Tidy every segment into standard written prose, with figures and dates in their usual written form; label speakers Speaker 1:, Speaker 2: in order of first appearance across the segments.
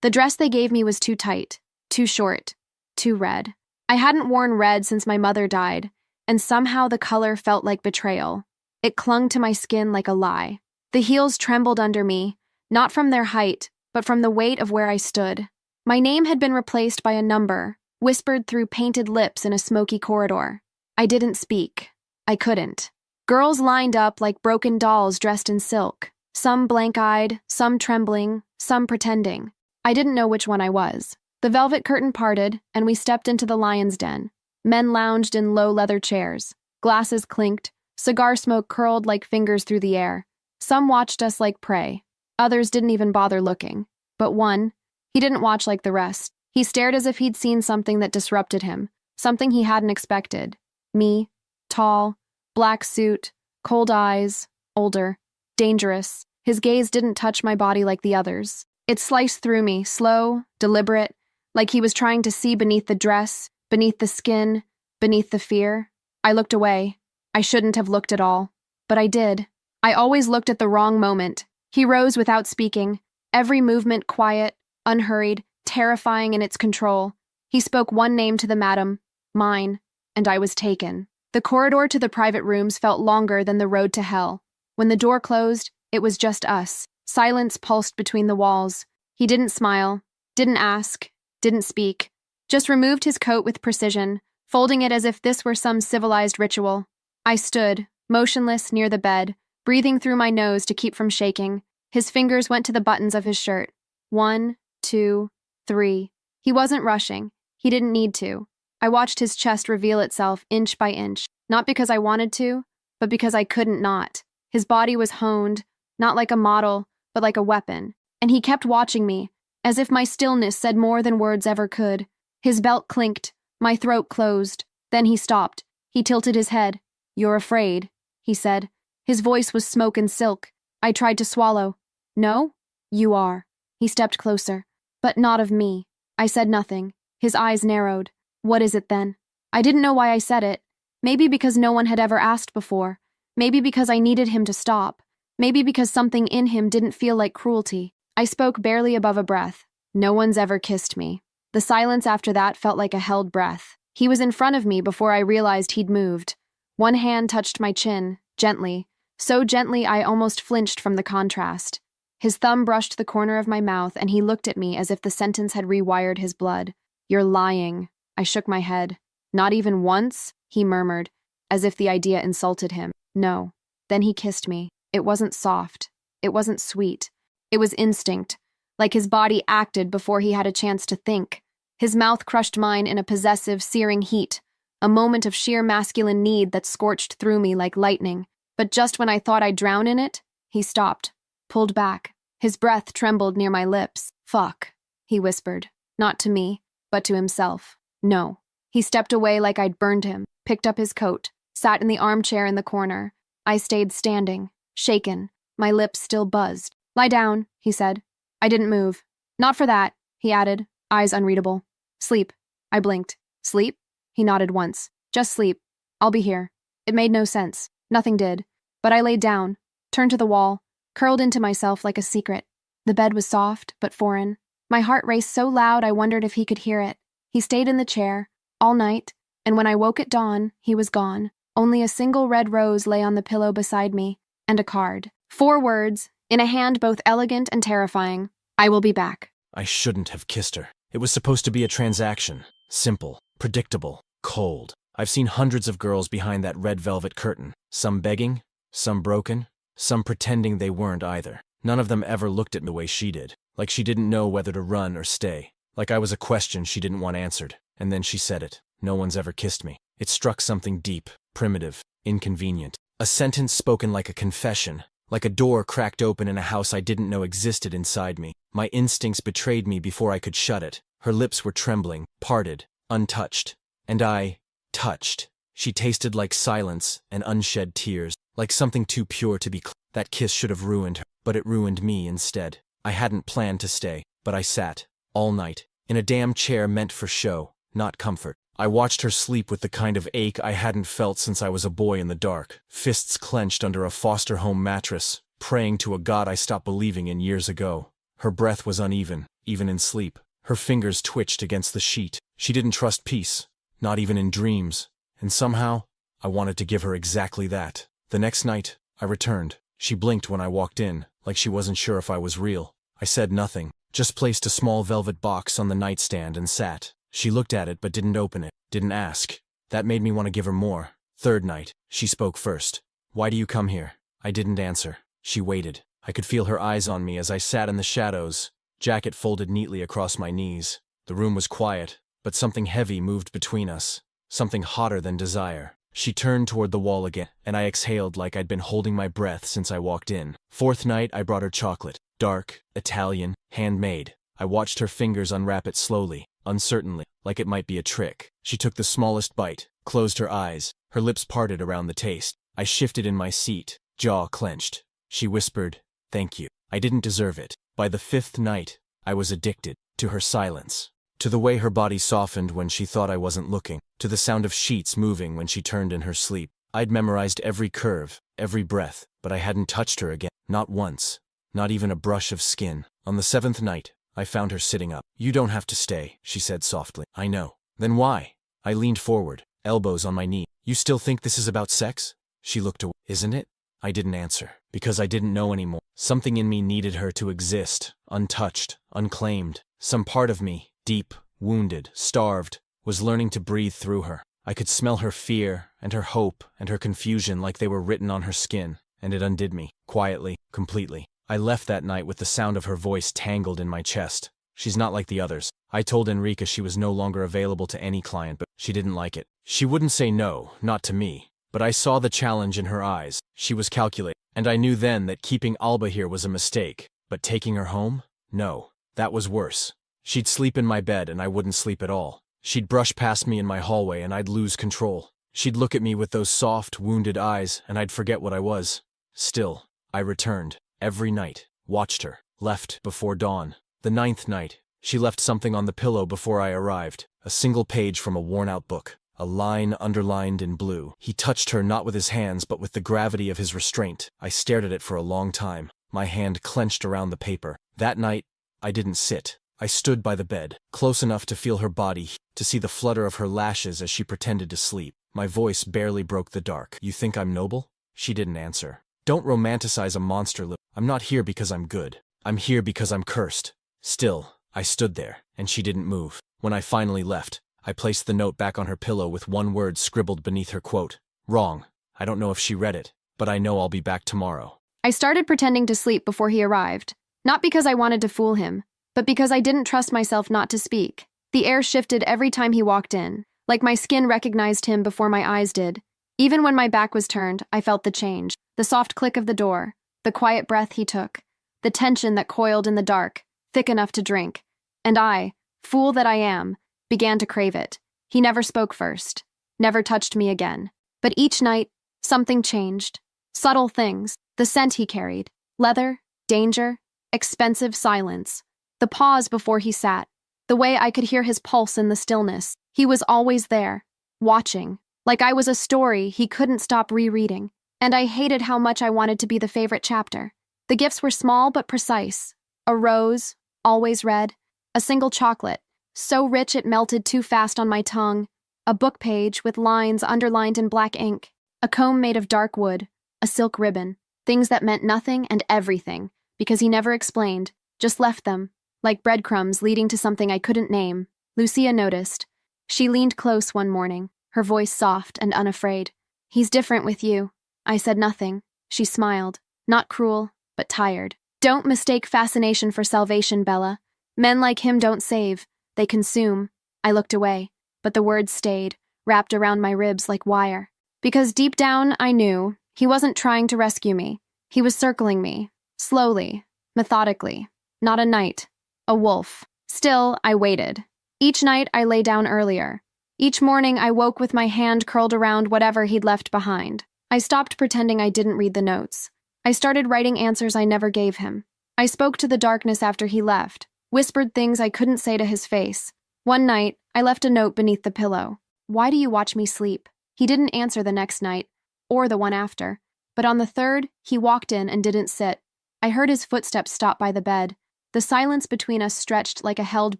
Speaker 1: The dress they gave me was too tight, too short, too red. I hadn't worn red since my mother died, and somehow the color felt like betrayal. It clung to my skin like a lie. The heels trembled under me, not from their height, but from the weight of where I stood. My name had been replaced by a number, whispered through painted lips in a smoky corridor. I didn't speak. I couldn't. Girls lined up like broken dolls dressed in silk, some blank-eyed, some trembling, some pretending. I didn't know which one I was. The velvet curtain parted, and we stepped into the lion's den. Men lounged in low leather chairs. Glasses clinked. Cigar smoke curled like fingers through the air. Some watched us like prey. Others didn't even bother looking. But one, he didn't watch like the rest. He stared as if he'd seen something that disrupted him, something he hadn't expected. Me, tall, black suit, cold eyes, older, dangerous. His gaze didn't touch my body like the others. It sliced through me, slow, deliberate, like he was trying to see beneath the dress, beneath the skin, beneath the fear. I looked away. I shouldn't have looked at all. But I did. I always looked at the wrong moment. He rose without speaking, every movement quiet, unhurried, terrifying in its control. He spoke one name to the madam, mine, and I was taken. The corridor to the private rooms felt longer than the road to hell. When the door closed, it was just us. Silence pulsed between the walls. He didn't smile, didn't ask, didn't speak, just removed his coat with precision, folding it as if this were some civilized ritual. I stood, motionless near the bed, breathing through my nose to keep from shaking. His fingers went to the buttons of his shirt. 1, 2, 3. He wasn't rushing. He didn't need to. I watched his chest reveal itself inch by inch, not because I wanted to, but because I couldn't not. His body was honed, not like a model, but like a weapon. And he kept watching me, as if my stillness said more than words ever could. His belt clinked, my throat closed. Then he stopped. He tilted his head. "You're afraid," he said. His voice was smoke and silk. I tried to swallow. "No? You are." He stepped closer. "But not of me." I said nothing. His eyes narrowed. "What is it then?" I didn't know why I said it. Maybe because no one had ever asked before. Maybe because I needed him to stop. Maybe because something in him didn't feel like cruelty. I spoke barely above a breath. "No one's ever kissed me." The silence after that felt like a held breath. He was in front of me before I realized he'd moved. One hand touched my chin, gently, so gently I almost flinched from the contrast. His thumb brushed the corner of my mouth, and he looked at me as if the sentence had rewired his blood. "You're lying." I shook my head. "Not even once?" he murmured, as if the idea insulted him. "No." Then he kissed me. It wasn't soft. It wasn't sweet. It was instinct, like his body acted before he had a chance to think. His mouth crushed mine in a possessive, searing heat, a moment of sheer masculine need that scorched through me like lightning. But just when I thought I'd drown in it, he stopped, pulled back. His breath trembled near my lips. "Fuck," he whispered, not to me, but to himself. "No." He stepped away like I'd burned him, picked up his coat, sat in the armchair in the corner. I stayed standing, shaken, my lips still buzzed. "Lie down," he said. I didn't move. "Not for that," he added, eyes unreadable. "Sleep." I blinked. "Sleep?" He nodded once. "Just sleep. I'll be here." It made no sense. Nothing did. But I laid down, turned to the wall, curled into myself like a secret. The bed was soft, but foreign. My heart raced so loud I wondered if he could hear it. He stayed in the chair, all night, and when I woke at dawn, he was gone. Only a single red rose lay on the pillow beside me, and a card. 4 words, in a hand both elegant and terrifying. "I will be back."
Speaker 2: I shouldn't have kissed her. It was supposed to be a transaction. Simple, predictable, cold. I've seen hundreds of girls behind that red velvet curtain. Some begging, some broken, some pretending they weren't either. None of them ever looked at me the way she did. Like she didn't know whether to run or stay. Like I was a question she didn't want answered. And then she said it. "No one's ever kissed me." It struck something deep, primitive, inconvenient. A sentence spoken like a confession. Like a door cracked open in a house I didn't know existed inside me. My instincts betrayed me before I could shut it. Her lips were trembling, parted, untouched. And I touched. She tasted like silence and unshed tears, like something too pure to be That kiss should have ruined her, but it ruined me instead. I hadn't planned to stay, but I sat, all night, in a damn chair meant for show, not comfort. I watched her sleep with the kind of ache I hadn't felt since I was a boy in the dark, fists clenched under a foster home mattress, praying to a god I stopped believing in years ago. Her breath was uneven, even in sleep. Her fingers twitched against the sheet. She didn't trust peace, not even in dreams. And somehow, I wanted to give her exactly that. The next night, I returned. She blinked when I walked in, like she wasn't sure if I was real. I said nothing, just placed a small velvet box on the nightstand and sat. She looked at it but didn't open it, didn't ask. That made me want to give her more. Third night, she spoke first. "Why do you come here?" I didn't answer. She waited. I could feel her eyes on me as I sat in the shadows, jacket folded neatly across my knees. The room was quiet, but something heavy moved between us, something hotter than desire. She turned toward the wall again, and I exhaled like I'd been holding my breath since I walked in. Fourth night, I brought her chocolate. Dark, Italian, handmade. I watched her fingers unwrap it slowly, uncertainly, like it might be a trick. She took the smallest bite, closed her eyes, her lips parted around the taste. I shifted in my seat, jaw clenched. She whispered, "Thank you." I didn't deserve it. By the fifth night, I was addicted to her silence, to the way her body softened when she thought I wasn't looking, to the sound of sheets moving when she turned in her sleep. I'd memorized every curve, every breath, but I hadn't touched her again, not once, not even a brush of skin. On the seventh night, I found her sitting up. "You don't have to stay," she said softly. "I know." "Then why?" I leaned forward, elbows on my knee. "You still think this is about sex?" She looked away. "Isn't it?" I didn't answer, because I didn't know anymore. Something in me needed her to exist, untouched, unclaimed. Some part of me, deep, wounded, starved, was learning to breathe through her. I could smell her fear, and her hope, and her confusion like they were written on her skin, and it undid me, quietly, completely. I left that night with the sound of her voice tangled in my chest. "She's not like the others." I told Enrica she was no longer available to any client, but she didn't like it. She wouldn't say no, not to me. But I saw the challenge in her eyes. She was calculating, and I knew then that keeping Alba here was a mistake. But taking her home? No, that was worse. She'd sleep in my bed and I wouldn't sleep at all. She'd brush past me in my hallway and I'd lose control. She'd look at me with those soft, wounded eyes and I'd forget what I was. Still, I returned, every night, watched her, left before dawn. The ninth night, she left something on the pillow before I arrived, a single page from a worn-out book. A line underlined in blue. He touched her not with his hands but with the gravity of his restraint. I stared at it for a long time, my hand clenched around the paper. That night, I didn't sit. I stood by the bed, close enough to feel her body, to see the flutter of her lashes as she pretended to sleep. My voice barely broke the dark. "You think I'm noble?" She didn't answer. "Don't romanticize a monster. I'm not here because I'm good. I'm here because I'm cursed." Still, I stood there, and she didn't move. When I finally left, I placed the note back on her pillow with one word scribbled beneath her quote. "Wrong." I don't know if she read it, but I know I'll be back tomorrow.
Speaker 1: I started pretending to sleep before he arrived, not because I wanted to fool him, but because I didn't trust myself not to speak. The air shifted every time he walked in, like my skin recognized him before my eyes did. Even when my back was turned, I felt the change, the soft click of the door, the quiet breath he took, the tension that coiled in the dark, thick enough to drink. And I, fool that I am, began to crave it. He never spoke first, never touched me again. But each night, something changed. Subtle things, the scent he carried, leather, danger, expensive silence. The pause before he sat, the way I could hear his pulse in the stillness. He was always there, watching, like I was a story he couldn't stop rereading. And I hated how much I wanted to be the favorite chapter. The gifts were small but precise. A rose, always red, a single chocolate, so rich it melted too fast on my tongue, a book page with lines underlined in black ink, a comb made of dark wood, a silk ribbon, things that meant nothing and everything, because he never explained, just left them, like breadcrumbs leading to something I couldn't name. Lucia noticed. She leaned close one morning, her voice soft and unafraid. "He's different with you." I said nothing. She smiled, not cruel, but tired. "Don't mistake fascination for salvation, Bella. Men like him don't save. They consume." I looked away, but the words stayed, wrapped around my ribs like wire. Because deep down, I knew he wasn't trying to rescue me. He was circling me, slowly, methodically. Not a knight, a wolf. Still, I waited. Each night, I lay down earlier. Each morning, I woke with my hand curled around whatever he'd left behind. I stopped pretending I didn't read the notes. I started writing answers I never gave him. I spoke to the darkness after he left, whispered things I couldn't say to his face. One night, I left a note beneath the pillow. "Why do you watch me sleep?" He didn't answer the next night, or the one after. But on the third, he walked in and didn't sit. I heard his footsteps stop by the bed, The silence between us stretched like a held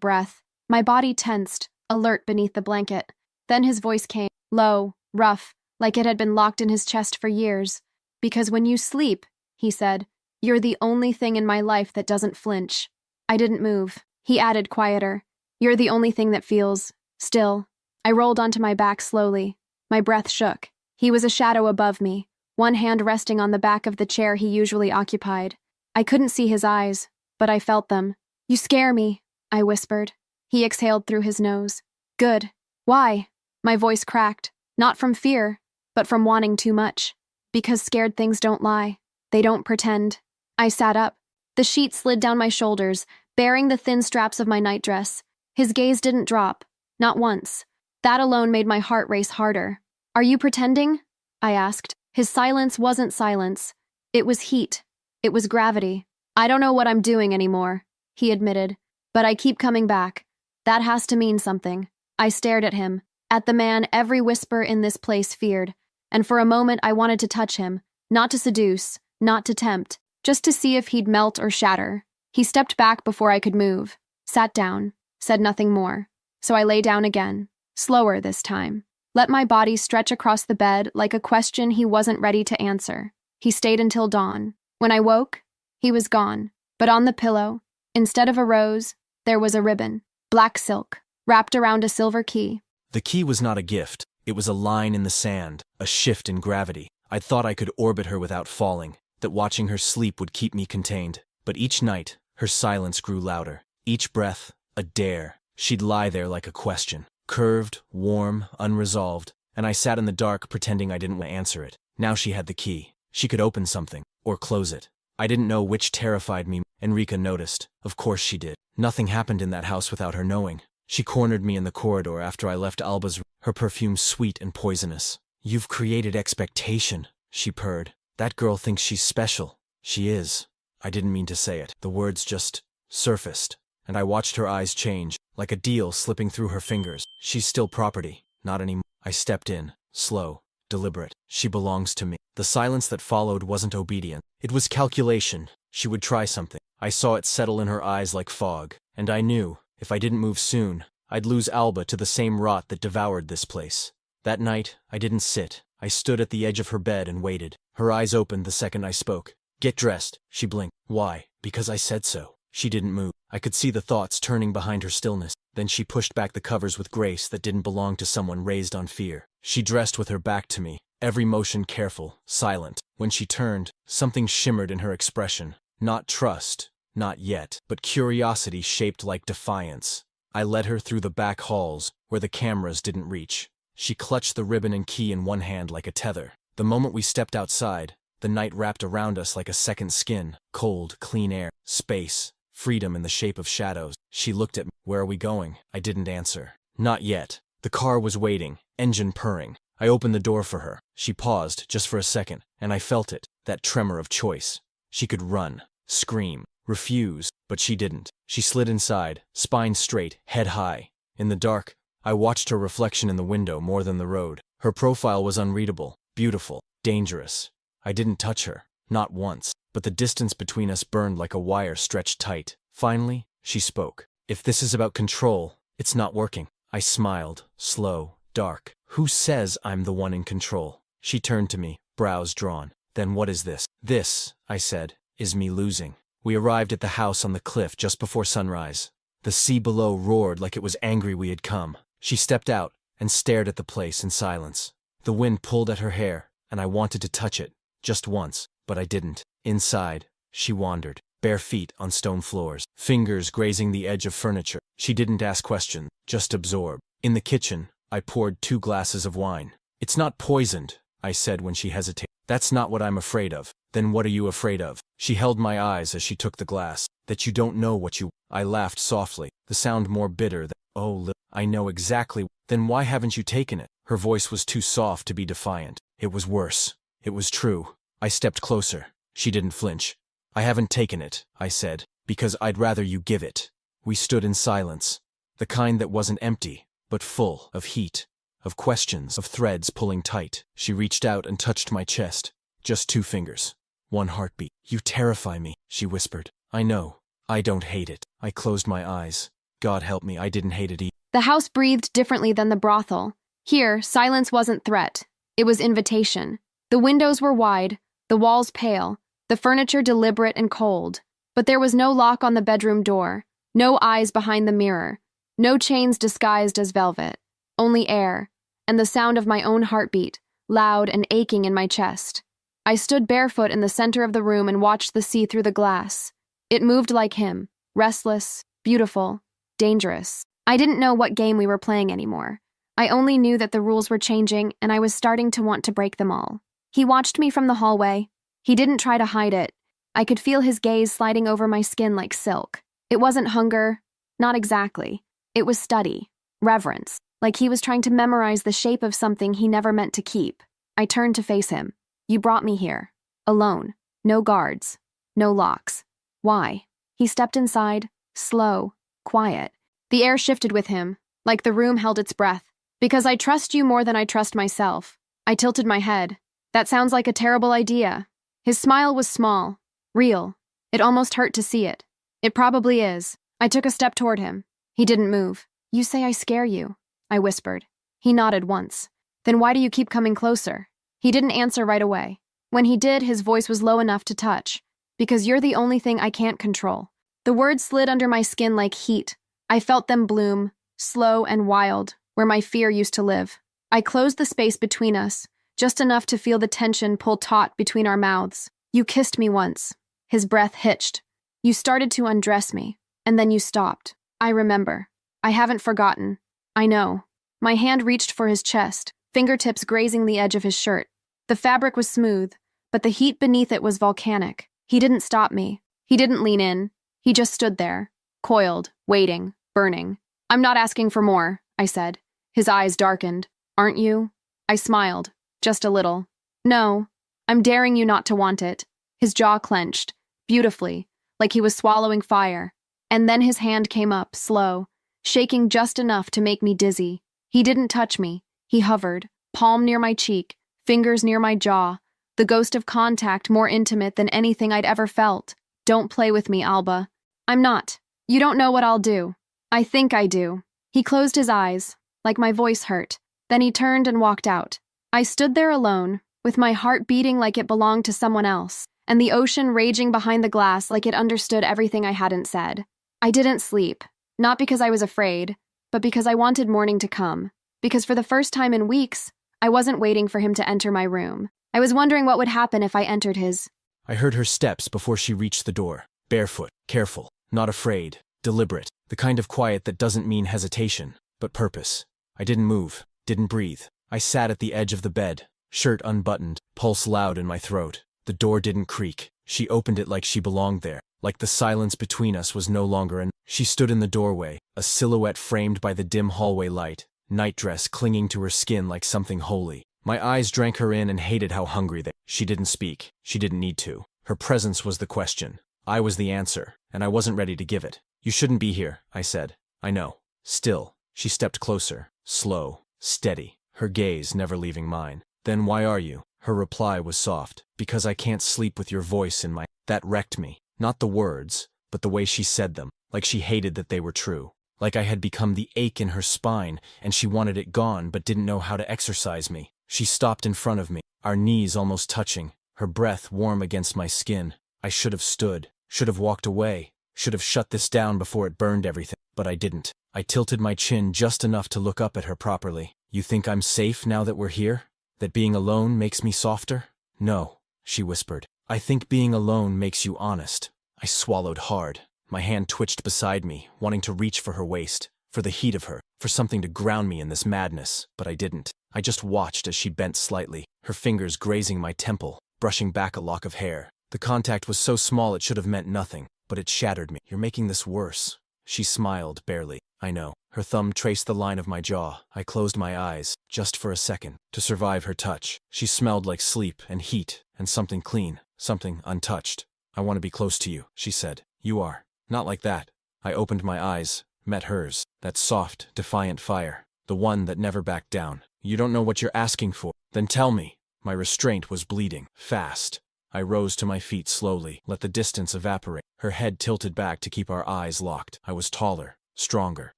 Speaker 1: breath. My body tensed, alert beneath the blanket. Then his voice came, low, rough, like it had been locked in his chest for years. "Because when you sleep," he said, "you're the only thing in my life that doesn't flinch." I didn't move. He added quieter, "You're the only thing that feels still." I rolled onto my back slowly. My breath shook. He was a shadow above me, one hand resting on the back of the chair he usually occupied. I couldn't see his eyes, but I felt them. "You scare me," I whispered. He exhaled through his nose. "Good. Why?" My voice cracked, not from fear, but from wanting too much. Because scared things don't lie. They don't pretend. I sat up. The sheet slid down my shoulders, bearing the thin straps of my nightdress. His gaze didn't drop, not once. That alone made my heart race harder. "Are you pretending?" I asked. His silence wasn't silence. It was heat. It was gravity. "I don't know what I'm doing anymore," he admitted, "but I keep coming back. That has to mean something." I stared at him, at the man every whisper in this place feared, and for a moment I wanted to touch him, not to seduce, not to tempt, just to see if he'd melt or shatter. He stepped back before I could move, sat down, said nothing more. So I lay down again, slower this time. Let my body stretch across the bed like a question he wasn't ready to answer. He stayed until dawn. When I woke, he was gone. But on the pillow, instead of a rose, there was a ribbon, black silk, wrapped around a silver key.
Speaker 2: The key was not a gift. It was a line in the sand, a shift in gravity. I'd thought I could orbit her without falling, that watching her sleep would keep me contained. But each night, her silence grew louder. Each breath, a dare. She'd lie there like a question, curved, warm, unresolved, and I sat in the dark pretending I didn't want to answer it. Now she had the key. She could open something, or close it. I didn't know which terrified me. Enrica noticed. Of course she did. Nothing happened in that house without her knowing. She cornered me in the corridor after I left Alba's room, her perfume sweet and poisonous. "You've created expectation," she purred. "That girl thinks she's special." She is. I didn't mean to say it. The words just surfaced, and I watched her eyes change, like a deal slipping through her fingers. "She's still property, not anymore." I stepped in, slow, deliberate. "She belongs to me." The silence that followed wasn't obedience. It was calculation. She would try something. I saw it settle in her eyes like fog, and I knew, if I didn't move soon, I'd lose Alba to the same rot that devoured this place. That night, I didn't sit. I stood at the edge of her bed and waited. Her eyes opened the second I spoke. "Get dressed," she blinked. "Why?" "Because I said so." She didn't move. I could see the thoughts turning behind her stillness. Then she pushed back the covers with grace that didn't belong to someone raised on fear. She dressed with her back to me, every motion careful, silent. When she turned, something shimmered in her expression. Not trust, not yet, but curiosity shaped like defiance. I led her through the back halls, where the cameras didn't reach. She clutched the ribbon and key in one hand like a tether. The moment we stepped outside, the night wrapped around us like a second skin. Cold, clean air, space, freedom in the shape of shadows. She looked at me. "Where are we going?" I didn't answer. "Not yet." The car was waiting, engine purring. I opened the door for her. She paused, just for a second, and I felt it, that tremor of choice. She could run, scream, refuse, but she didn't. She slid inside, spine straight, head high. In the dark, I watched her reflection in the window more than the road. Her profile was unreadable, beautiful, dangerous. I didn't touch her, not once, but the distance between us burned like a wire stretched tight. Finally, she spoke. "If this is about control, it's not working." I smiled, slow, dark. "Who says I'm the one in control?" She turned to me, brows drawn. "Then what is this?" "This," I said, "is me losing." We arrived at the house on the cliff just before sunrise. The sea below roared like it was angry we had come. She stepped out and stared at the place in silence. The wind pulled at her hair, and I wanted to touch it, just once, but I didn't. Inside, she wandered, bare feet on stone floors, fingers grazing the edge of furniture. She didn't ask questions, just absorb. In the kitchen, I poured 2 glasses of wine. "It's not poisoned," I said when she hesitated. "That's not what I'm afraid of." "Then what are you afraid of?" She held my eyes as she took the glass. "That you don't know what you—" I laughed softly, the sound more bitter than— "Oh, I know exactly." "Then why haven't you taken it?" Her voice was too soft to be defiant. It was worse. It was true. I stepped closer. She didn't flinch. "I haven't taken it," I said, "because I'd rather you give it." We stood in silence, the kind that wasn't empty, but full of heat, of questions, of threads pulling tight. She reached out and touched my chest, just 2 fingers. 1 heartbeat. "You terrify me," she whispered. "I know. I don't hate it. I closed my eyes. God help me, I didn't hate it either.
Speaker 1: The house breathed differently than the brothel. Here, silence wasn't threat. It was invitation. The windows were wide, the walls pale, the furniture deliberate and cold. But there was no lock on the bedroom door, no eyes behind the mirror, no chains disguised as velvet, only air, and the sound of my own heartbeat, loud and aching in my chest. I stood barefoot in the center of the room and watched the sea through the glass. It moved like him, restless, beautiful, dangerous. I didn't know what game we were playing anymore. I only knew that the rules were changing, and I was starting to want to break them all. He watched me from the hallway. He didn't try to hide it. I could feel his gaze sliding over my skin like silk. It wasn't hunger. Not exactly. It was study, reverence, like he was trying to memorize the shape of something he never meant to keep. I turned to face him. You brought me here. Alone. No guards. No locks. Why? He stepped inside, slow, quiet. The air shifted with him, like the room held its breath. Because I trust you more than I trust myself. I tilted my head. That sounds like a terrible idea. His smile was small, real. It almost hurt to see it. It probably is. I took a step toward him. He didn't move. You say I scare you, I whispered. He nodded once. Then why do you keep coming closer? He didn't answer right away. When he did, his voice was low enough to touch. Because you're the only thing I can't control. The words slid under my skin like heat. I felt them bloom, slow and wild, where my fear used to live. I closed the space between us, just enough to feel the tension pull taut between our mouths. You kissed me once. His breath hitched. You started to undress me, and then you stopped. I remember. I haven't forgotten. I know. My hand reached for his chest, fingertips grazing the edge of his shirt. The fabric was smooth, but the heat beneath it was volcanic. He didn't stop me. He didn't lean in. He just stood there, coiled, waiting, burning. I'm not asking for more, I said. His eyes darkened. Aren't you? I smiled, just a little. No, I'm daring you not to want it. His jaw clenched, beautifully, like he was swallowing fire. And then his hand came up, slow, shaking just enough to make me dizzy. He didn't touch me. He hovered, palm near my cheek, fingers near my jaw, the ghost of contact more intimate than anything I'd ever felt. Don't play with me, Alba. I'm not. You don't know what I'll do. I think I do. He closed his eyes, like my voice hurt. Then he turned and walked out. I stood there alone, with my heart beating like it belonged to someone else, and the ocean raging behind the glass like it understood everything I hadn't said. I didn't sleep, not because I was afraid, but because I wanted morning to come. Because for the first time in weeks, I wasn't waiting for him to enter my room. I was wondering what would happen if I entered his.
Speaker 2: I heard her steps before she reached the door. Barefoot, careful, not afraid, deliberate, the kind of quiet that doesn't mean hesitation, but purpose. I didn't move, didn't breathe. I sat at the edge of the bed, shirt unbuttoned, pulse loud in my throat. The door didn't creak. She opened it like she belonged there, like the silence between us was no longer an. She stood in the doorway, a silhouette framed by the dim hallway light, nightdress clinging to her skin like something holy. My eyes drank her in and hated how hungry they. She didn't speak. She didn't need to. Her presence was the question. I was the answer, and I wasn't ready to give it. You shouldn't be here, I said. I know. Still, she stepped closer, slow, steady, her gaze never leaving mine. Then why are you? Her reply was soft. Because I can't sleep with your voice in my. That wrecked me. Not the words, but the way she said them, like she hated that they were true. Like I had become the ache in her spine, and she wanted it gone but didn't know how to exercise me. She stopped in front of me, our knees almost touching, her breath warm against my skin. I should have stood, should have walked away, should have shut this down before it burned everything, but I didn't. I tilted my chin just enough to look up at her properly. You think I'm safe now that we're here? That being alone makes me softer? No, she whispered. I think being alone makes you honest. I swallowed hard. My hand twitched beside me, wanting to reach for her waist, for the heat of her, for something to ground me in this madness, but I didn't. I just watched as she bent slightly, her fingers grazing my temple, brushing back a lock of hair. The contact was so small it should have meant nothing, but it shattered me. You're making this worse. She smiled, barely. I know. Her thumb traced the line of my jaw. I closed my eyes, just for a second, to survive her touch. She smelled like sleep and heat and something clean, something untouched. I want to be close to you, she said. You are. Not like that. I opened my eyes, met hers, that soft, defiant fire, the one that never backed down. You don't know what you're asking for. Then tell me. My restraint was bleeding, fast. I rose to my feet slowly, let the distance evaporate. Her head tilted back to keep our eyes locked. I was taller, stronger,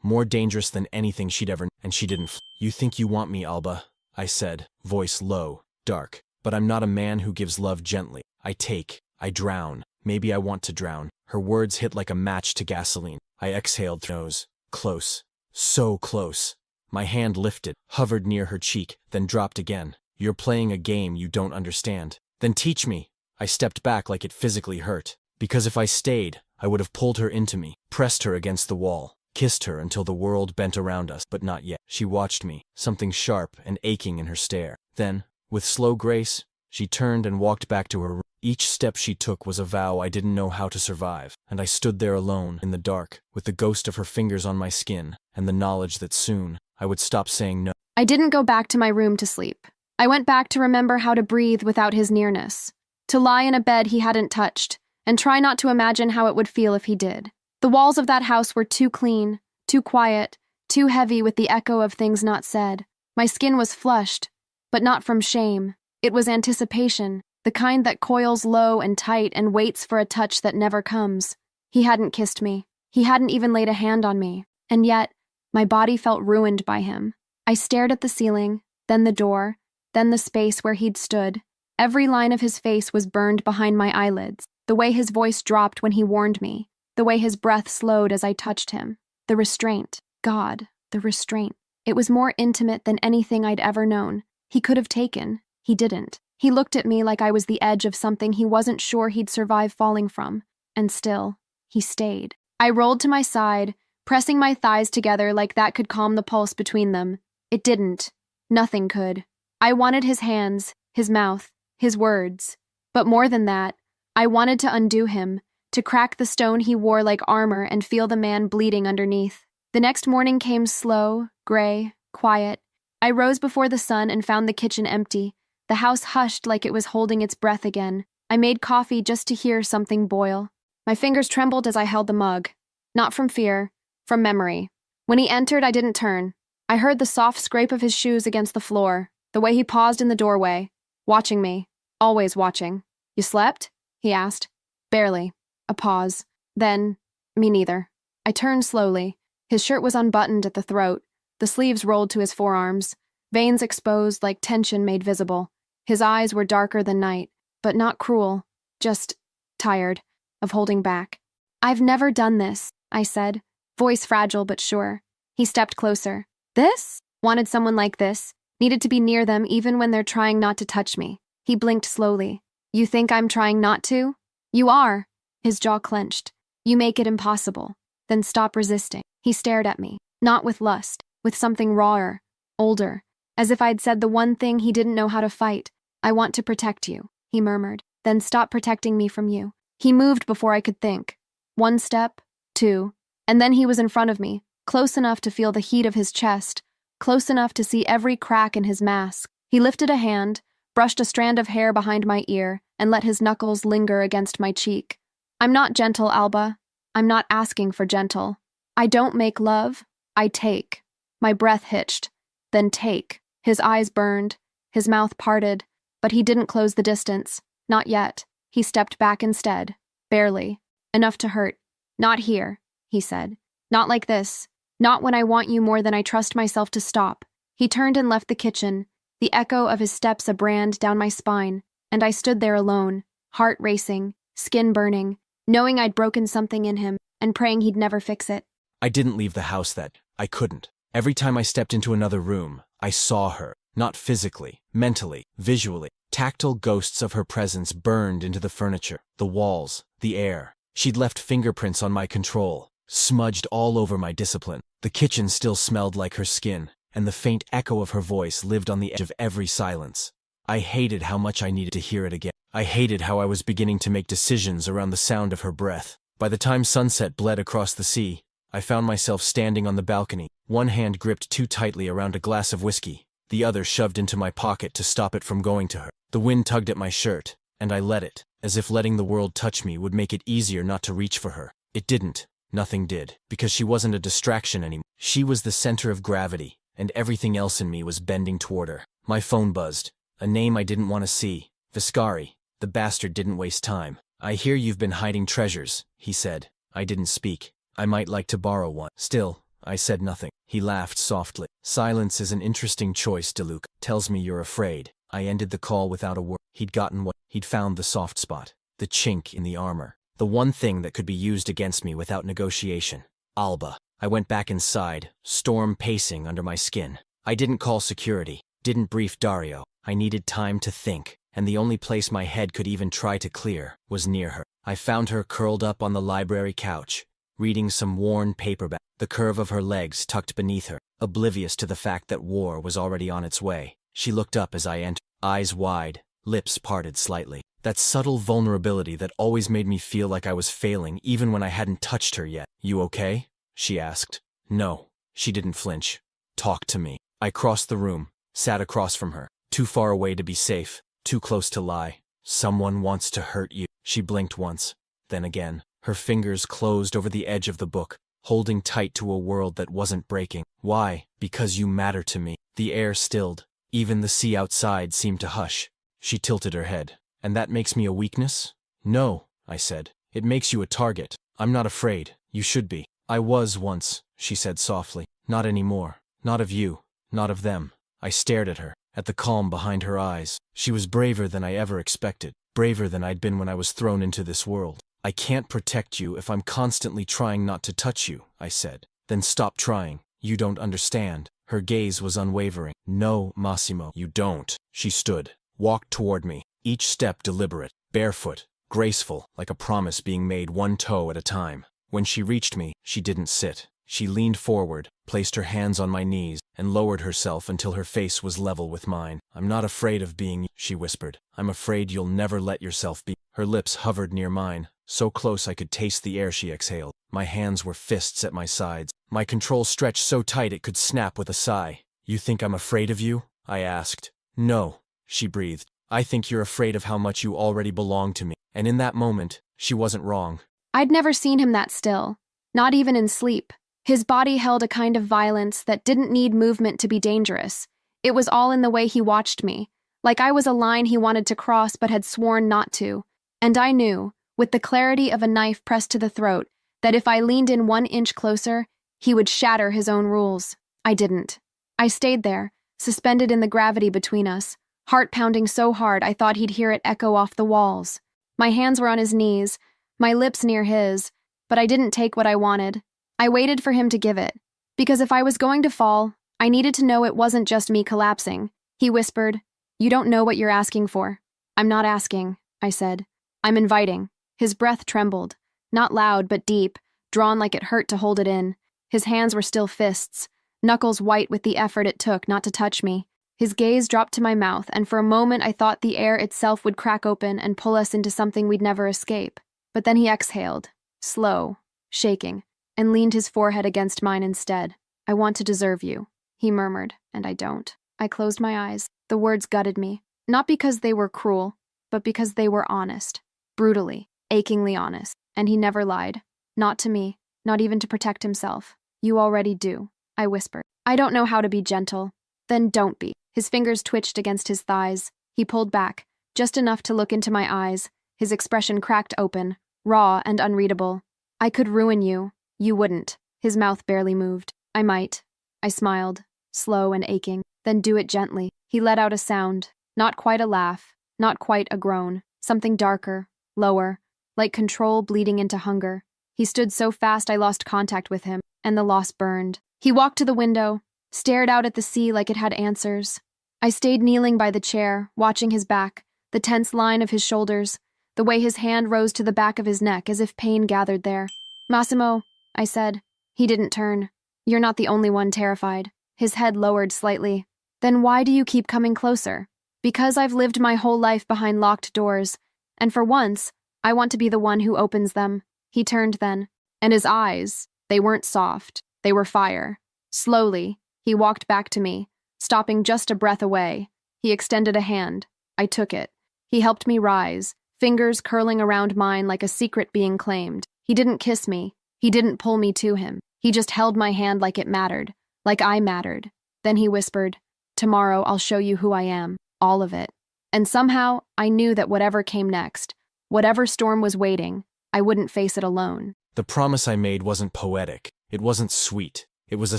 Speaker 2: more dangerous than anything she'd ever, and she didn't. You think you want me, Alba? I said, voice low, dark. But I'm not a man who gives love gently. I take, I drown. Maybe I want to drown. Her words hit like a match to gasoline. I exhaled through her nose. Close. So close. My hand lifted, hovered near her cheek, then dropped again. You're playing a game you don't understand. Then teach me. I stepped back like it physically hurt. Because if I stayed, I would have pulled her into me, pressed her against the wall, kissed her until the world bent around us, but not yet. She watched me, something sharp and aching in her stare. Then, with slow grace, she turned and walked back to her room. Each step she took was a vow I didn't know how to survive, and I stood there alone, in the dark, with the ghost of her fingers on my skin, and the knowledge that soon, I would stop saying no.
Speaker 1: I didn't go back to my room to sleep. I went back to remember how to breathe without his nearness, to lie in a bed he hadn't touched, and try not to imagine how it would feel if he did. The walls of that house were too clean, too quiet, too heavy with the echo of things not said. My skin was flushed, but not from shame. It was anticipation, the kind that coils low and tight and waits for a touch that never comes. He hadn't kissed me. He hadn't even laid a hand on me. And yet, my body felt ruined by him. I stared at the ceiling, then the door, then the space where he'd stood. Every line of his face was burned behind my eyelids, the way his voice dropped when he warned me, the way his breath slowed as I touched him. The restraint. God, the restraint. It was more intimate than anything I'd ever known. He could have taken. He didn't. He looked at me like I was the edge of something he wasn't sure he'd survive falling from. And still, he stayed. I rolled to my side, pressing my thighs together like that could calm the pulse between them. It didn't. Nothing could. I wanted his hands, his mouth, his words. But more than that, I wanted to undo him, to crack the stone he wore like armor and feel the man bleeding underneath. The next morning came slow, gray, quiet. I rose before the sun and found the kitchen empty. The house hushed like it was holding its breath again. I made coffee just to hear something boil. My fingers trembled as I held the mug. Not from fear, from memory. When he entered, I didn't turn. I heard the soft scrape of his shoes against the floor, the way he paused in the doorway, watching me, always watching. You slept? He asked. Barely. A pause. Then, me neither. I turned slowly. His shirt was unbuttoned at the throat. The sleeves rolled to his forearms, veins exposed like tension made visible. His eyes were darker than night, but not cruel, just tired of holding back. I've never done this, I said, voice fragile but sure. He stepped closer. This? Wanted someone like this. Needed to be near them even when they're trying not to touch me. He blinked slowly. You think I'm trying not to? You are. His jaw clenched. You make it impossible. Then stop resisting. He stared at me, not with lust, with something rawer, older, as if I'd said the one thing he didn't know how to fight. I want to protect you, he murmured. Then stop protecting me from you. He moved before I could think. 1 step, 2, and then he was in front of me, close enough to feel the heat of his chest, close enough to see every crack in his mask. He lifted a hand, brushed a strand of hair behind my ear, and let his knuckles linger against my cheek. I'm not gentle, Alba. I'm not asking for gentle. I don't make love. I take. My breath hitched. Then take. His eyes burned, his mouth parted, but he didn't close the distance. Not yet. He stepped back instead. Barely. Enough to hurt. Not here, he said. Not like this. Not when I want you more than I trust myself to stop. He turned and left the kitchen, the echo of his steps a brand down my spine, and I stood there alone, heart racing, skin burning, knowing I'd broken something in him and praying he'd never fix it.
Speaker 2: I didn't leave the house that. I couldn't. Every time I stepped into another room, I saw her. Not physically, mentally, visually. Tactile ghosts of her presence burned into the furniture, the walls, the air. She'd left fingerprints on my control, smudged all over my discipline. The kitchen still smelled like her skin, and the faint echo of her voice lived on the edge of every silence. I hated how much I needed to hear it again. I hated how I was beginning to make decisions around the sound of her breath. By the time sunset bled across the sea, I found myself standing on the balcony, one hand gripped too tightly around a glass of whiskey, the other shoved into my pocket to stop it from going to her. The wind tugged at my shirt, and I let it, as if letting the world touch me would make it easier not to reach for her. It didn't. Nothing did, because she wasn't a distraction anymore. She was the center of gravity, and everything else in me was bending toward her. My phone buzzed. A name I didn't want to see. Viscari. The bastard didn't waste time. I hear you've been hiding treasures, he said. I didn't speak. I might like to borrow one. Still, I said nothing. He laughed softly. Silence is an interesting choice, DeLuca. Tells me you're afraid. I ended the call without a word. He'd gotten what he'd found, the soft spot, the chink in the armor, the one thing that could be used against me without negotiation. Alba. I went back inside, storm pacing under my skin. I didn't call security, didn't brief Dario. I needed time to think, and the only place my head could even try to clear was near her. I found her curled up on the library couch, reading some worn paperback, the curve of her legs tucked beneath her, oblivious to the fact that war was already on its way. She looked up as I entered, eyes wide, lips parted slightly. That subtle vulnerability that always made me feel like I was failing even when I hadn't touched her yet. You okay? She asked. No. She didn't flinch. Talk to me. I crossed the room, sat across from her, too far away to be safe, too close to lie. Someone wants to hurt you. She blinked once, then again. Her fingers closed over the edge of the book, holding tight to a world that wasn't breaking. Why? Because you matter to me. The air stilled. Even the sea outside seemed to hush. She tilted her head. And that makes me a weakness? No, I said. It makes you a target. I'm not afraid. You should be. I was once, she said softly. Not anymore. Not of you. Not of them. I stared at her, at the calm behind her eyes. She was braver than I ever expected. Braver than I'd been when I was thrown into this world. I can't protect you if I'm constantly trying not to touch you, I said. Then stop trying. You don't understand. Her gaze was unwavering. No, Massimo, you don't. She stood, walked toward me, each step deliberate, barefoot, graceful, like a promise being made one toe at a time. When she reached me, she didn't sit. She leaned forward, placed her hands on my knees, and lowered herself until her face was level with mine. I'm not afraid of being you, she whispered. I'm afraid you'll never let yourself be. Her lips hovered near mine, so close I could taste the air she exhaled. My hands were fists at my sides. My control stretched so tight it could snap with a sigh. You think I'm afraid of you? I asked. No, she breathed. I think you're afraid of how much you already belong to me. And in that moment, she wasn't wrong.
Speaker 1: I'd never seen him that still, not even in sleep. His body held a kind of violence that didn't need movement to be dangerous. It was all in the way he watched me, like I was a line he wanted to cross but had sworn not to. And I knew, with the clarity of a knife pressed to the throat, that if I leaned in 1 inch closer, he would shatter his own rules. I didn't. I stayed there, suspended in the gravity between us, heart pounding so hard I thought he'd hear it echo off the walls. My hands were on his knees, my lips near his, but I didn't take what I wanted. I waited for him to give it, because if I was going to fall, I needed to know it wasn't just me collapsing. He whispered, "You don't know what you're asking for." "I'm not asking," I said. "I'm inviting." His breath trembled, not loud but deep, drawn like it hurt to hold it in. His hands were still fists, knuckles white with the effort it took not to touch me. His gaze dropped to my mouth, and for a moment I thought the air itself would crack open and pull us into something we'd never escape. But then he exhaled, slow, shaking, and leaned his forehead against mine instead. "I want to deserve you," he murmured, "and I don't." I closed my eyes. The words gutted me, not because they were cruel, but because they were honest, brutally, achingly honest. And he never lied. Not to me, not even to protect himself. "You already do," I whispered. "I don't know how to be gentle." "Then don't be." His fingers twitched against his thighs. He pulled back, just enough to look into my eyes, his expression cracked open, raw and unreadable. "I could ruin you. You wouldn't." His mouth barely moved. "I might." I smiled, slow and aching. "Then do it gently." He let out a sound, not quite a laugh, not quite a groan, something darker, lower, like control bleeding into hunger. He stood so fast I lost contact with him, and the loss burned. He walked to the window, stared out at the sea like it had answers. I stayed kneeling by the chair, watching his back, the tense line of his shoulders, the way his hand rose to the back of his neck as if pain gathered there. "Massimo," I said. He didn't turn. "You're not the only one terrified." His head lowered slightly. "Then why do you keep coming closer?" "Because I've lived my whole life behind locked doors, and for once, I want to be the one who opens them." He turned then, and his eyes, they weren't soft, they were fire. Slowly, he walked back to me, stopping just a breath away. He extended a hand. I took it. He helped me rise, fingers curling around mine like a secret being claimed. He didn't kiss me. He didn't pull me to him. He just held my hand like it mattered, like I mattered. Then he whispered, "Tomorrow I'll show you who I am, all of it." And somehow, I knew that whatever came next, whatever storm was waiting, I wouldn't face it alone.
Speaker 2: The promise I made wasn't poetic. It wasn't sweet. It was a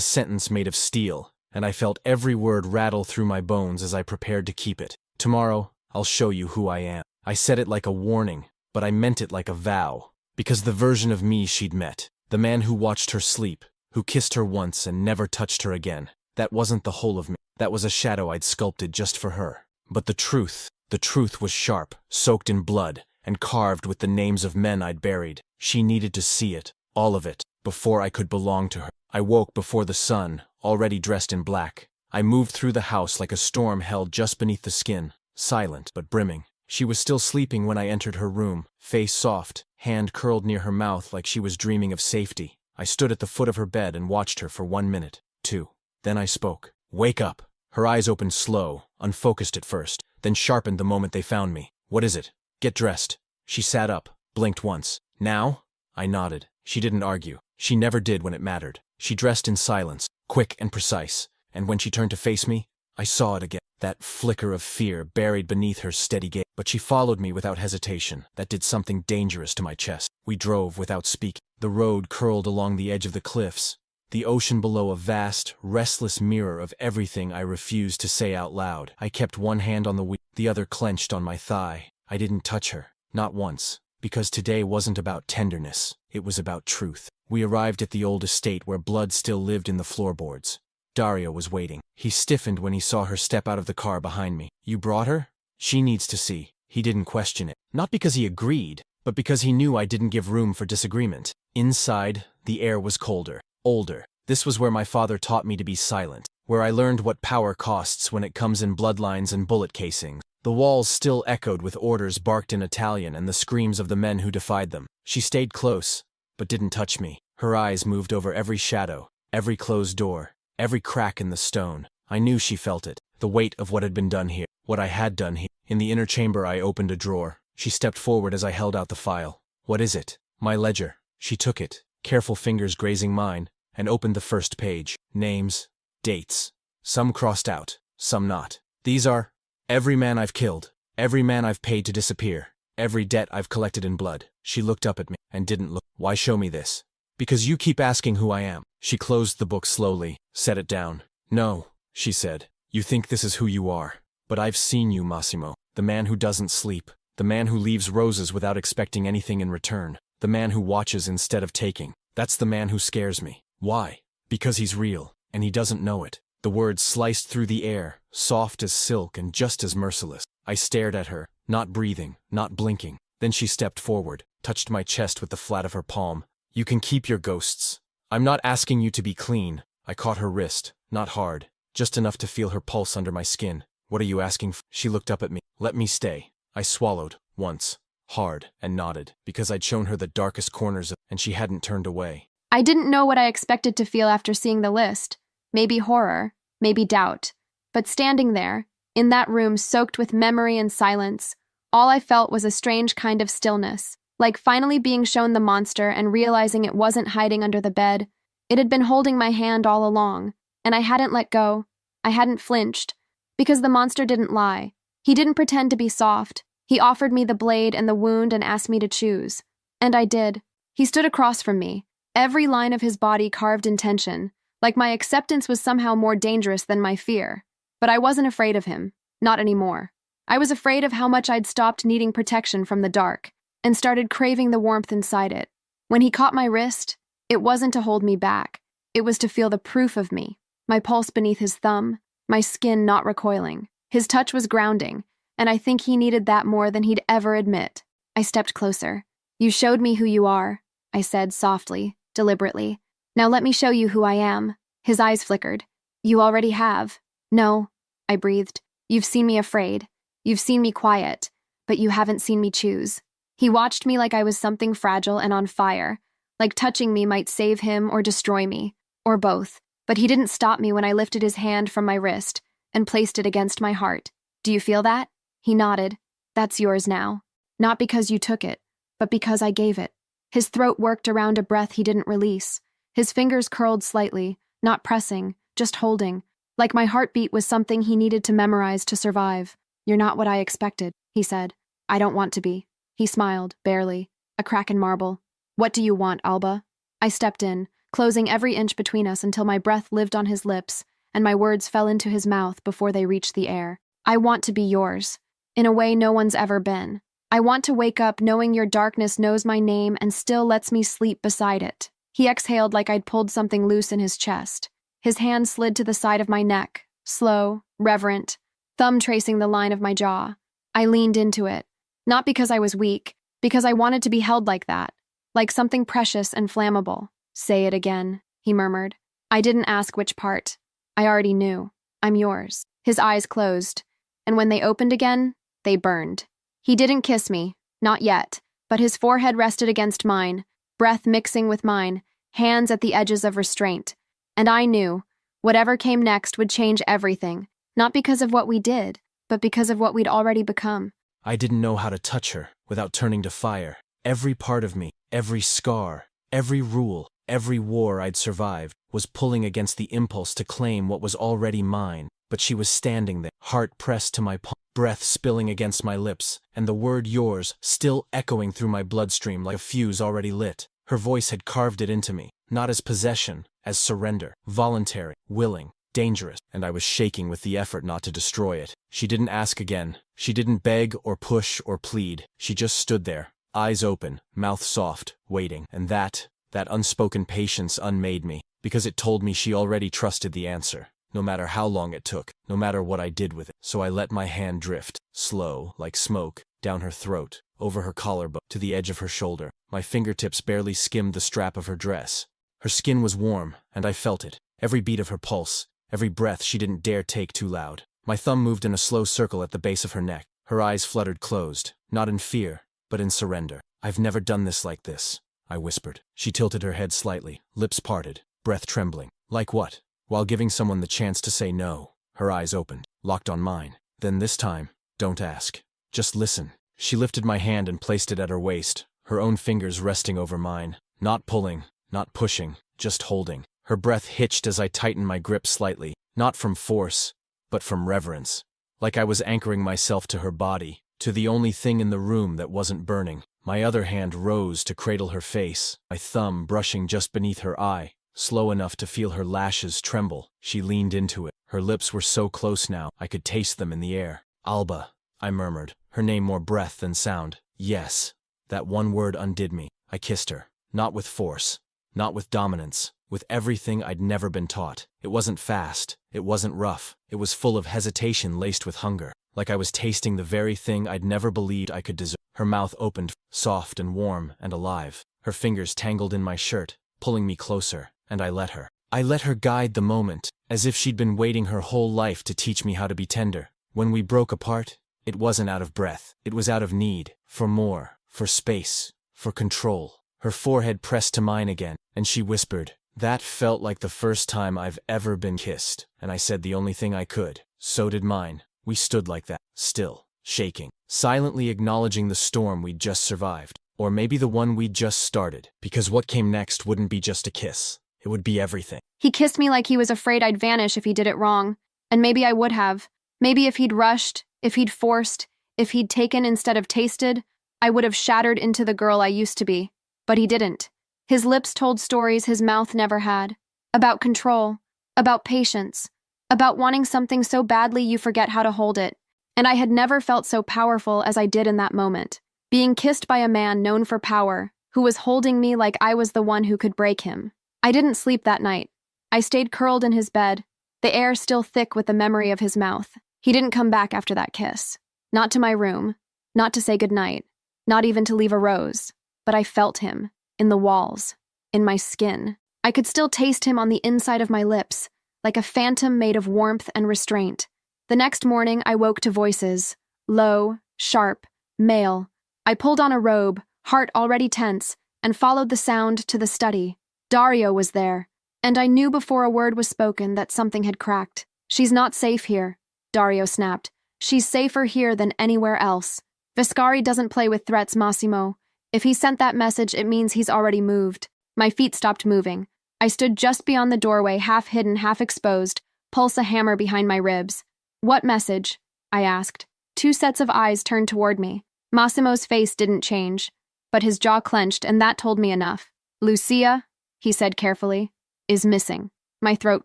Speaker 2: sentence made of steel, and I felt every word rattle through my bones as I prepared to keep it. Tomorrow, I'll show you who I am. I said it like a warning, but I meant it like a vow. Because the version of me she'd met, the man who watched her sleep, who kissed her once and never touched her again, that wasn't the whole of me. That was a shadow I'd sculpted just for her. But the truth was sharp, soaked in blood, and carved with the names of men I'd buried. She needed to see it, all of it, before I could belong to her. I woke before the sun, already dressed in black. I moved through the house like a storm held just beneath the skin, silent but brimming. She was still sleeping when I entered her room, face soft, hand curled near her mouth like she was dreaming of safety. I stood at the foot of her bed and watched her for 1 minute, 2. Then I spoke. "Wake up." Her eyes opened slow, unfocused at first, then sharpened the moment they found me. "What is it?" "Get dressed." She sat up, blinked once. "Now?" I nodded. She didn't argue. She never did when it mattered. She dressed in silence, quick and precise, and when she turned to face me, I saw it again. That flicker of fear buried beneath her steady gaze. But she followed me without hesitation. That did something dangerous to my chest. We drove without speaking. The road curled along the edge of the cliffs, the ocean below a vast, restless mirror of everything I refused to say out loud. I kept one hand on the wheel, the other clenched on my thigh. I didn't touch her, not once, because today wasn't about tenderness, it was about truth. We arrived at the old estate where blood still lived in the floorboards. Dario was waiting. He stiffened when he saw her step out of the car behind me. "You brought her? She needs to see." He didn't question it. Not because he agreed, but because he knew I didn't give room for disagreement. Inside, the air was colder, older. This was where my father taught me to be silent, where I learned what power costs when it comes in bloodlines and bullet casings. The walls still echoed with orders barked in Italian and the screams of the men who defied them. She stayed close, but didn't touch me. Her eyes moved over every shadow, every closed door, every crack in the stone. I knew she felt it, the weight of what had been done here, what I had done here. In the inner chamber I opened a drawer. She stepped forward as I held out the file. "What is it?" "My ledger." She took it, careful fingers grazing mine, and opened the first page. Names, dates. Some crossed out, some not. "These are every man I've killed, every man I've paid to disappear, every debt I've collected in blood." She looked up at me and didn't look. "Why show me this?" "Because you keep asking who I am." She closed the book slowly, set it down. "No," she said. "You think this is who you are. But I've seen you, Massimo. The man who doesn't sleep. The man who leaves roses without expecting anything in return. The man who watches instead of taking. That's the man who scares me. Why? Because he's real, and he doesn't know it." The words sliced through the air, soft as silk and just as merciless. I stared at her, not breathing, not blinking. Then she stepped forward, touched my chest with the flat of her palm. "You can keep your ghosts. I'm not asking you to be clean." I caught her wrist, not hard, just enough to feel her pulse under my skin. "What are you asking for?" She looked up at me. "Let me stay." I swallowed, once, hard, and nodded, because I'd shown her the darkest corners and she hadn't turned away.
Speaker 1: I didn't know what I expected to feel after seeing the list. Maybe horror, maybe doubt. But standing there, in that room soaked with memory and silence, all I felt was a strange kind of stillness, like finally being shown the monster and realizing it wasn't hiding under the bed. It had been holding my hand all along, and I hadn't let go. I hadn't flinched, because the monster didn't lie. He didn't pretend to be soft. He offered me the blade and the wound and asked me to choose. And I did. He stood across from me, every line of his body carved in tension, like my acceptance was somehow more dangerous than my fear. But I wasn't afraid of him. Not anymore. I was afraid of how much I'd stopped needing protection from the dark, and started craving the warmth inside it. When he caught my wrist, it wasn't to hold me back. It was to feel the proof of me, my pulse beneath his thumb, my skin not recoiling. His touch was grounding, and I think he needed that more than he'd ever admit. I stepped closer. "You showed me who you are," I said softly, deliberately. "Now let me show you who I am." His eyes flickered. "You already have." "No," I breathed. "You've seen me afraid. You've seen me quiet, but you haven't seen me choose." He watched me like I was something fragile and on fire, like touching me might save him or destroy me, or both. But he didn't stop me when I lifted his hand from my wrist and placed it against my heart. "Do you feel that?" He nodded. "That's yours now. Not because you took it, but because I gave it." His throat worked around a breath he didn't release. His fingers curled slightly, not pressing, just holding, like my heartbeat was something he needed to memorize to survive. You're not what I expected, he said. I don't want to be. He smiled, barely, a crack in marble. What do you want, Alba? I stepped in, closing every inch between us until my breath lived on his lips and my words fell into his mouth before they reached the air. I want to be yours, in a way no one's ever been. I want to wake up knowing your darkness knows my name and still lets me sleep beside it. He exhaled like I'd pulled something loose in his chest. His hand slid to the side of my neck, slow, reverent, thumb tracing the line of my jaw. I leaned into it, not because I was weak, because I wanted to be held like that, like something precious and flammable. Say it again, he murmured. I didn't ask which part. I already knew. I'm yours. His eyes closed, and when they opened again, they burned. He didn't kiss me, not yet, but his forehead rested against mine, breath mixing with mine, hands at the edges of restraint. And I knew, whatever came next would change everything, not because of what we did, but because of what we'd already become.
Speaker 2: I didn't know how to touch her without turning to fire. Every part of me, every scar, every rule, every war I'd survived was pulling against the impulse to claim what was already mine. But she was standing there, heart pressed to my palm, breath spilling against my lips, and the word yours still echoing through my bloodstream like a fuse already lit. Her voice had carved it into me, not as possession, as surrender, voluntary, willing, dangerous, and I was shaking with the effort not to destroy it. She didn't ask again. She didn't beg or push or plead. She just stood there, eyes open, mouth soft, waiting, and that unspoken patience unmade me, because it told me she already trusted the answer. No matter how long it took, no matter what I did with it. So I let my hand drift, slow, like smoke, down her throat, over her collarbone, to the edge of her shoulder. My fingertips barely skimmed the strap of her dress. Her skin was warm, and I felt it. Every beat of her pulse, every breath she didn't dare take too loud. My thumb moved in a slow circle at the base of her neck. Her eyes fluttered closed, not in fear, but in surrender. I've never done this like this, I whispered. She tilted her head slightly, lips parted, breath trembling. Like what? While giving someone the chance to say no. Her eyes opened, locked on mine. Then this time, don't ask. Just listen. She lifted my hand and placed it at her waist, her own fingers resting over mine. Not pulling, not pushing, just holding. Her breath hitched as I tightened my grip slightly, not from force, but from reverence. Like I was anchoring myself to her body, to the only thing in the room that wasn't burning. My other hand rose to cradle her face, my thumb brushing just beneath her eye. Slow enough to feel her lashes tremble. She leaned into it. Her lips were so close now, I could taste them in the air. Alba, I murmured, her name more breath than sound. Yes. That one word undid me. I kissed her. Not with force. Not with dominance. With everything I'd never been taught. It wasn't fast. It wasn't rough. It was full of hesitation laced with hunger. Like I was tasting the very thing I'd never believed I could deserve. Her mouth opened, soft and warm and alive. Her fingers tangled in my shirt, pulling me closer. And I let her. I let her guide the moment, as if she'd been waiting her whole life to teach me how to be tender. When we broke apart, it wasn't out of breath. It was out of need, for more, for space, for control. Her forehead pressed to mine again, and she whispered, "That felt like the first time I've ever been kissed." And I said the only thing I could. So did mine. We stood like that, still, shaking, silently acknowledging the storm we'd just survived. Or maybe the one we'd just started, because what came next wouldn't be just a kiss. It would be everything.
Speaker 1: He kissed me like he was afraid I'd vanish if he did it wrong. And maybe I would have. Maybe if he'd rushed, if he'd forced, if he'd taken instead of tasted, I would have shattered into the girl I used to be. But he didn't. His lips told stories his mouth never had. About control. About patience. About wanting something so badly you forget how to hold it. And I had never felt so powerful as I did in that moment. Being kissed by a man known for power, who was holding me like I was the one who could break him. I didn't sleep that night. I stayed curled in his bed, the air still thick with the memory of his mouth. He didn't come back after that kiss. Not to my room, not to say goodnight, not even to leave a rose. But I felt him, in the walls, in my skin. I could still taste him on the inside of my lips, like a phantom made of warmth and restraint. The next morning I woke to voices, low, sharp, male. I pulled on a robe, heart already tense, and followed the sound to the study. Dario was there, and I knew before a word was spoken that something had cracked. "She's not safe here," Dario snapped. "She's safer here than anywhere else. Viscari doesn't play with threats, Massimo. If he sent that message, it means he's already moved." My feet stopped moving. I stood just beyond the doorway, half hidden, half exposed, pulse a hammer behind my ribs. "What message?" I asked. 2 sets of eyes turned toward me. Massimo's face didn't change, but his jaw clenched, and that told me enough. "Lucia," he said carefully, "is missing." My throat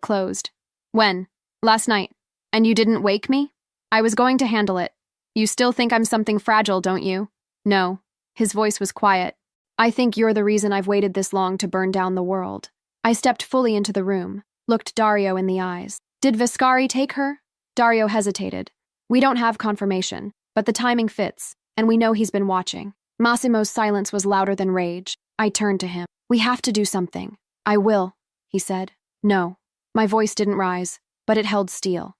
Speaker 1: closed. "When?" "Last night. And you didn't wake me?" "I was going to handle it. You still think I'm something fragile, don't you?" "No." His voice was quiet. "I think you're the reason I've waited this long to burn down the world." I stepped fully into the room, looked Dario in the eyes. "Did Viscari take her?" Dario hesitated. "We don't have confirmation, but the timing fits, and we know he's been watching." Massimo's silence was louder than rage. I turned to him. "We have to do something." "I will," he said. "No." My voice didn't rise, but it held steel.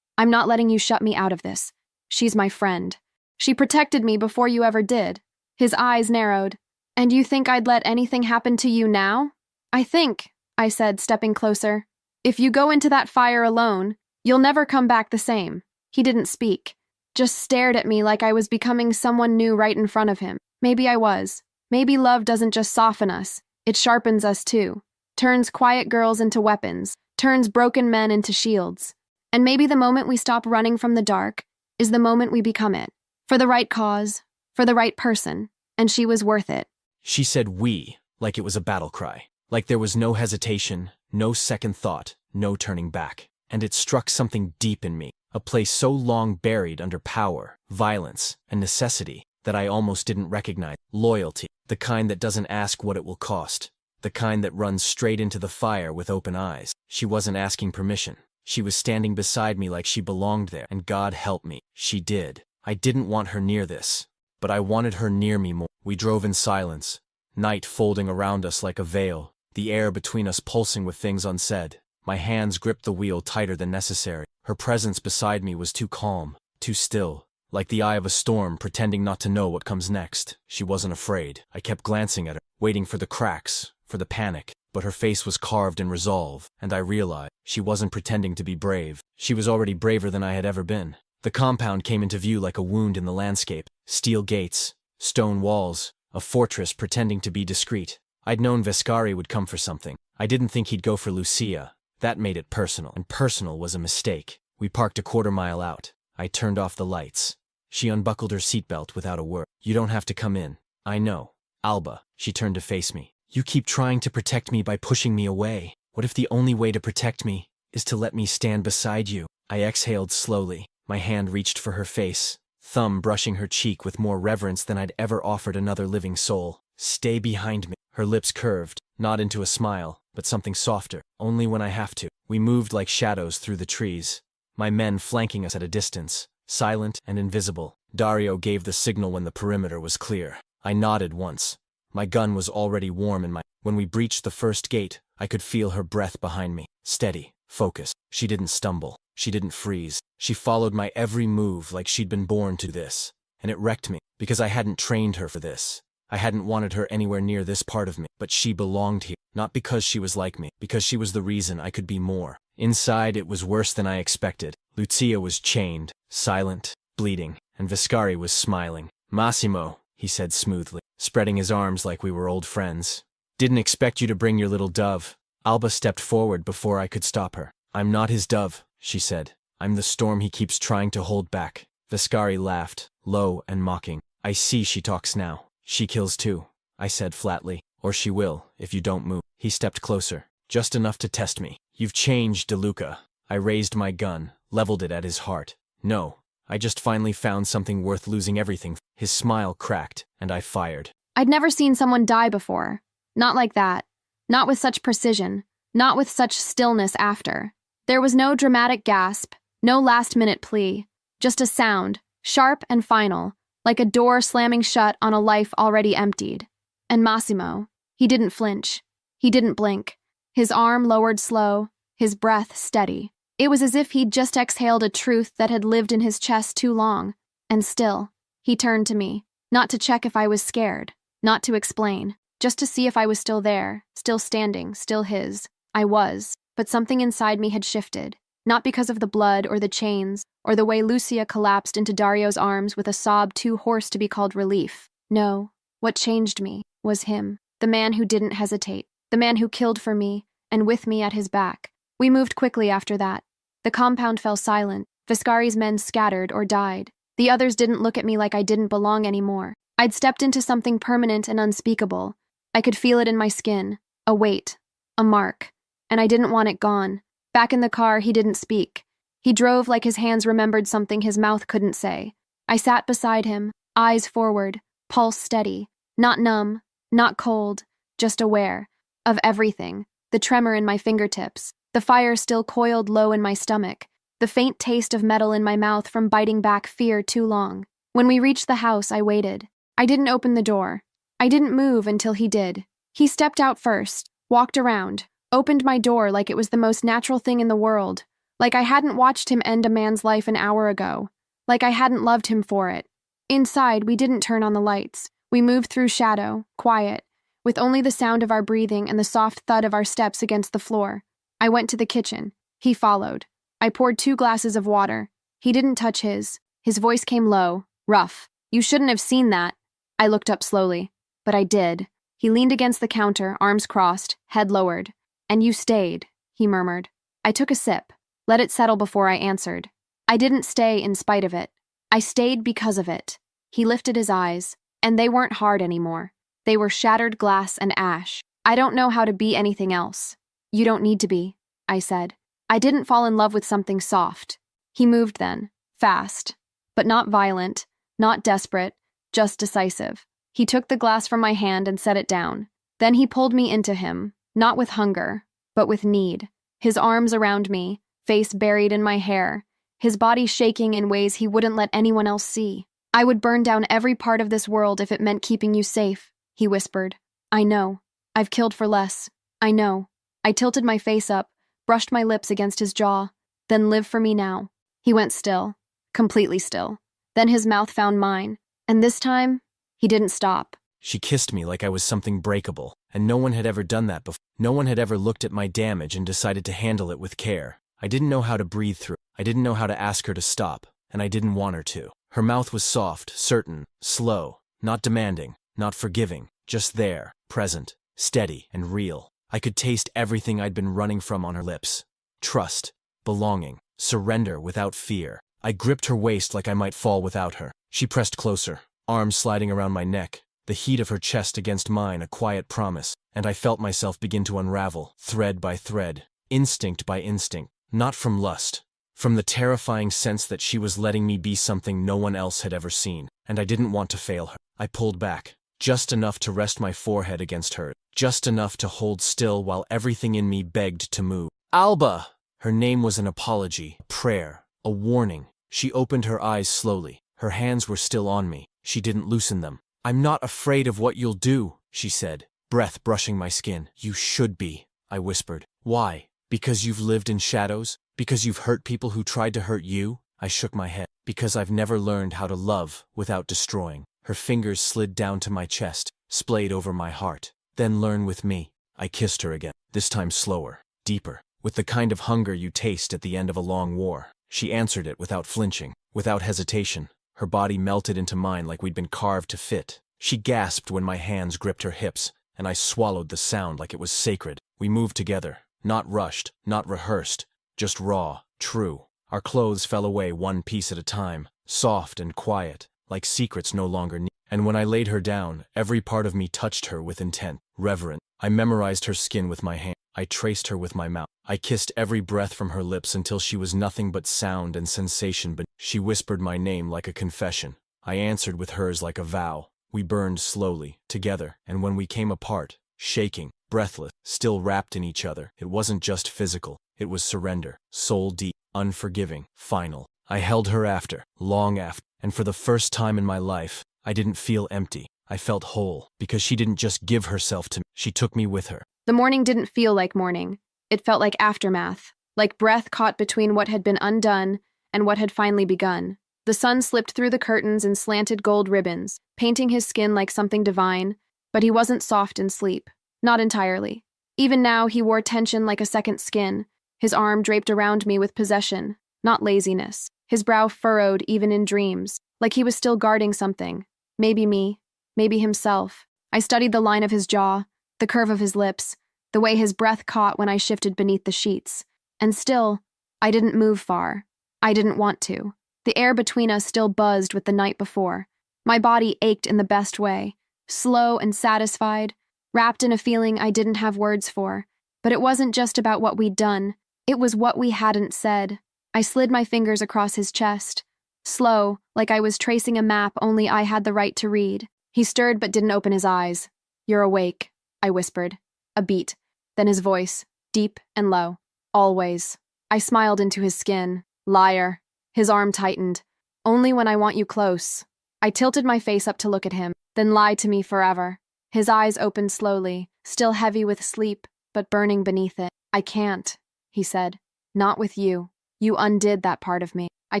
Speaker 1: I'm not letting you shut me out of this. She's my friend. She protected me before you ever did." His eyes narrowed. "And you think I'd let anything happen to you now?" "I think," I said, stepping closer, "if you go into that fire alone, you'll never come back the same." He didn't speak, just stared at me like I was becoming someone new right in front of him. Maybe I was. Maybe love doesn't just soften us, it sharpens us too. Turns quiet girls into weapons, turns broken men into shields. And maybe the moment we stop running from the dark is the moment we become it. For the right cause, for the right person, and she was worth it.
Speaker 2: She said "we" like it was a battle cry, like there was no hesitation, no second thought, no turning back. And it struck something deep in me, a place so long buried under power, violence, and necessity that I almost didn't recognize. Loyalty, the kind that doesn't ask what it will cost, the kind that runs straight into the fire with open eyes. She wasn't asking permission. She was standing beside me like she belonged there, and God help me, she did. I didn't want her near this, but I wanted her near me more. We drove in silence, night folding around us like a veil, the air between us pulsing with things unsaid. My hands gripped the wheel tighter than necessary. Her presence beside me was too calm, too still, like the eye of a storm pretending not to know what comes next. She wasn't afraid. I kept glancing at her, waiting for the cracks, for the panic, but her face was carved in resolve, and I realized she wasn't pretending to be brave. She was already braver than I had ever been. The compound came into view like a wound in the landscape. Steel gates, stone walls, a fortress pretending to be discreet. I'd known Viscari would come for something. I didn't think he'd go for Lucia. That made it personal, and personal was a mistake. We parked a quarter-mile out. I turned off the lights. She unbuckled her seatbelt without a word. "You don't have to come in." "I know." "Alba," she turned to face me. "You keep trying to protect me by pushing me away. What if the only way to protect me is to let me stand beside you?" I exhaled slowly. My hand reached for her face, thumb brushing her cheek with more reverence than I'd ever offered another living soul. "Stay behind me." Her lips curved, not into a smile, but something softer. "Only when I have to." We moved like shadows through the trees, my men flanking us at a distance, silent and invisible. Dario gave the signal when the perimeter was clear. I nodded once. My gun was already warm in my... When we breached the first gate, I could feel her breath behind me. Steady, focused. She didn't stumble. She didn't freeze. She followed my every move like she'd been born to this. And it wrecked me, because I hadn't trained her for this. I hadn't wanted her anywhere near this part of me, but she belonged here. Not because she was like me, because she was the reason I could be more. Inside, it was worse than I expected. Lucia was chained, silent, bleeding, and Viscari was smiling. "Massimo," he said smoothly, spreading his arms like we were old friends. "Didn't expect you to bring your little dove." Alba stepped forward before I could stop her. "I'm not his dove," she said. "I'm the storm he keeps trying to hold back." Viscari laughed, low and mocking. "I see she talks now. She kills too," I said flatly. "Or she will, if you don't move." He stepped closer, just enough to test me. "You've changed, DeLuca." I raised my gun, leveled it at his heart. "No, I just finally found something worth losing everything." His smile cracked, and I fired.
Speaker 1: I'd never seen someone die before. Not like that. Not with such precision. Not with such stillness after. There was no dramatic gasp, no last-minute plea. Just a sound, sharp and final, like a door slamming shut on a life already emptied. And Massimo, he didn't flinch. He didn't blink. His arm lowered slow, his breath steady. It was as if he'd just exhaled a truth that had lived in his chest too long. And still, he turned to me, not to check if I was scared, not to explain, just to see if I was still there, still standing, still his. I was, but something inside me had shifted, not because of the blood or the chains, or the way Lucia collapsed into Dario's arms with a sob too hoarse to be called relief. No, what changed me was him, the man who didn't hesitate, the man who killed for me, and with me at his back. We moved quickly after that. The compound fell silent. Viscari's men scattered or died. The others didn't look at me like I didn't belong anymore. I'd stepped into something permanent and unspeakable. I could feel it in my skin, a weight, a mark, and I didn't want it gone. Back in the car, he didn't speak. He drove like his hands remembered something his mouth couldn't say. I sat beside him, eyes forward, pulse steady, not numb, not cold, just aware of everything, the tremor in my fingertips, the fire still coiled low in my stomach, the faint taste of metal in my mouth from biting back fear too long. When we reached the house, I waited. I didn't open the door. I didn't move until he did. He stepped out first, walked around, opened my door like it was the most natural thing in the world, like I hadn't watched him end a man's life an hour ago, like I hadn't loved him for it. Inside, we didn't turn on the lights. We moved through shadow, quiet, with only the sound of our breathing and the soft thud of our steps against the floor. I went to the kitchen. He followed. I poured 2 glasses of water. He didn't touch his. His voice came low, rough. "You shouldn't have seen that." I looked up slowly. But I did. He leaned against the counter, arms crossed, head lowered. "And you stayed," he murmured. I took a sip, let it settle before I answered. I didn't stay in spite of it. I stayed because of it. He lifted his eyes, and they weren't hard anymore. They were shattered glass and ash. "I don't know how to be anything else." "You don't need to be," I said. I didn't fall in love with something soft. He moved then, fast, but not violent, not desperate, just decisive. He took the glass from my hand and set it down. Then he pulled me into him, not with hunger, but with need. His arms around me, face buried in my hair, his body shaking in ways he wouldn't let anyone else see. "I would burn down every part of this world if it meant keeping you safe," he whispered. "I know. I've killed for less. I know." I tilted my face up, brushed my lips against his jaw. "Then live for me now." He went still, completely still. Then his mouth found mine, and this time, he didn't stop.
Speaker 2: She kissed me like I was something breakable, and no one had ever done that before. No one had ever looked at my damage and decided to handle it with care. I didn't know how to breathe through. I didn't know how to ask her to stop, and I didn't want her to. Her mouth was soft, certain, slow, not demanding, not forgiving, just there, present, steady, and real. I could taste everything I'd been running from on her lips. Trust, belonging, surrender without fear. I gripped her waist like I might fall without her. She pressed closer, arms sliding around my neck, the heat of her chest against mine a quiet promise, and I felt myself begin to unravel, thread by thread, instinct by instinct, not from lust, from the terrifying sense that she was letting me be something no one else had ever seen, and I didn't want to fail her. I pulled back, just enough to rest my forehead against her, just enough to hold still while everything in me begged to move. "Alba!" Her name was an apology, a prayer, a warning. She opened her eyes slowly. Her hands were still on me. She didn't loosen them. "I'm not afraid of what you'll do," she said, breath brushing my skin. "You should be," I whispered. "Why? Because you've lived in shadows? Because you've hurt people who tried to hurt you?" I shook my head. "Because I've never learned how to love without destroying." Her fingers slid down to my chest, splayed over my heart. "Then learn with me." I kissed her again, this time slower, deeper, with the kind of hunger you taste at the end of a long war. She answered it without flinching, without hesitation. Her body melted into mine like we'd been carved to fit. She gasped when my hands gripped her hips, and I swallowed the sound like it was sacred. We moved together, not rushed, not rehearsed, just raw, true. Our clothes fell away one piece at a time, soft and quiet, like secrets no longer needed. And when I laid her down, every part of me touched her with intent, reverent. I memorized her skin with my hand. I traced her with my mouth. I kissed every breath from her lips until she was nothing but sound and sensation, but she whispered my name like a confession. I answered with hers like a vow. We burned slowly, together, and when we came apart, shaking, breathless, still wrapped in each other, it wasn't just physical, it was surrender, soul deep, unforgiving, final. I held her after, long after, and for the first time in my life, I didn't feel empty. I felt whole, because she didn't just give herself to me, she took me with her.
Speaker 1: The morning didn't feel like morning. It felt like aftermath, like breath caught between what had been undone and what had finally begun. The sun slipped through the curtains in slanted gold ribbons, painting his skin like something divine, but he wasn't soft in sleep. Not entirely. Even now, he wore tension like a second skin, his arm draped around me with possession, not laziness, his brow furrowed even in dreams, like he was still guarding something. Maybe me, maybe himself. I studied the line of his jaw, the curve of his lips, the way his breath caught when I shifted beneath the sheets. And still, I didn't move far. I didn't want to. The air between us still buzzed with the night before. My body ached in the best way, slow and satisfied, wrapped in a feeling I didn't have words for. But it wasn't just about what we'd done. It was what we hadn't said. I slid my fingers across his chest, slow, like I was tracing a map only I had the right to read. He stirred but didn't open his eyes. "You're awake," I whispered. A beat, then his voice, deep and low. "Always." I smiled into his skin. "Liar." His arm tightened. "Only when I want you close." I tilted my face up to look at him, then lie to me forever. His eyes opened slowly, still heavy with sleep, but burning beneath it. "I can't," he said. "Not with you. You undid that part of me." I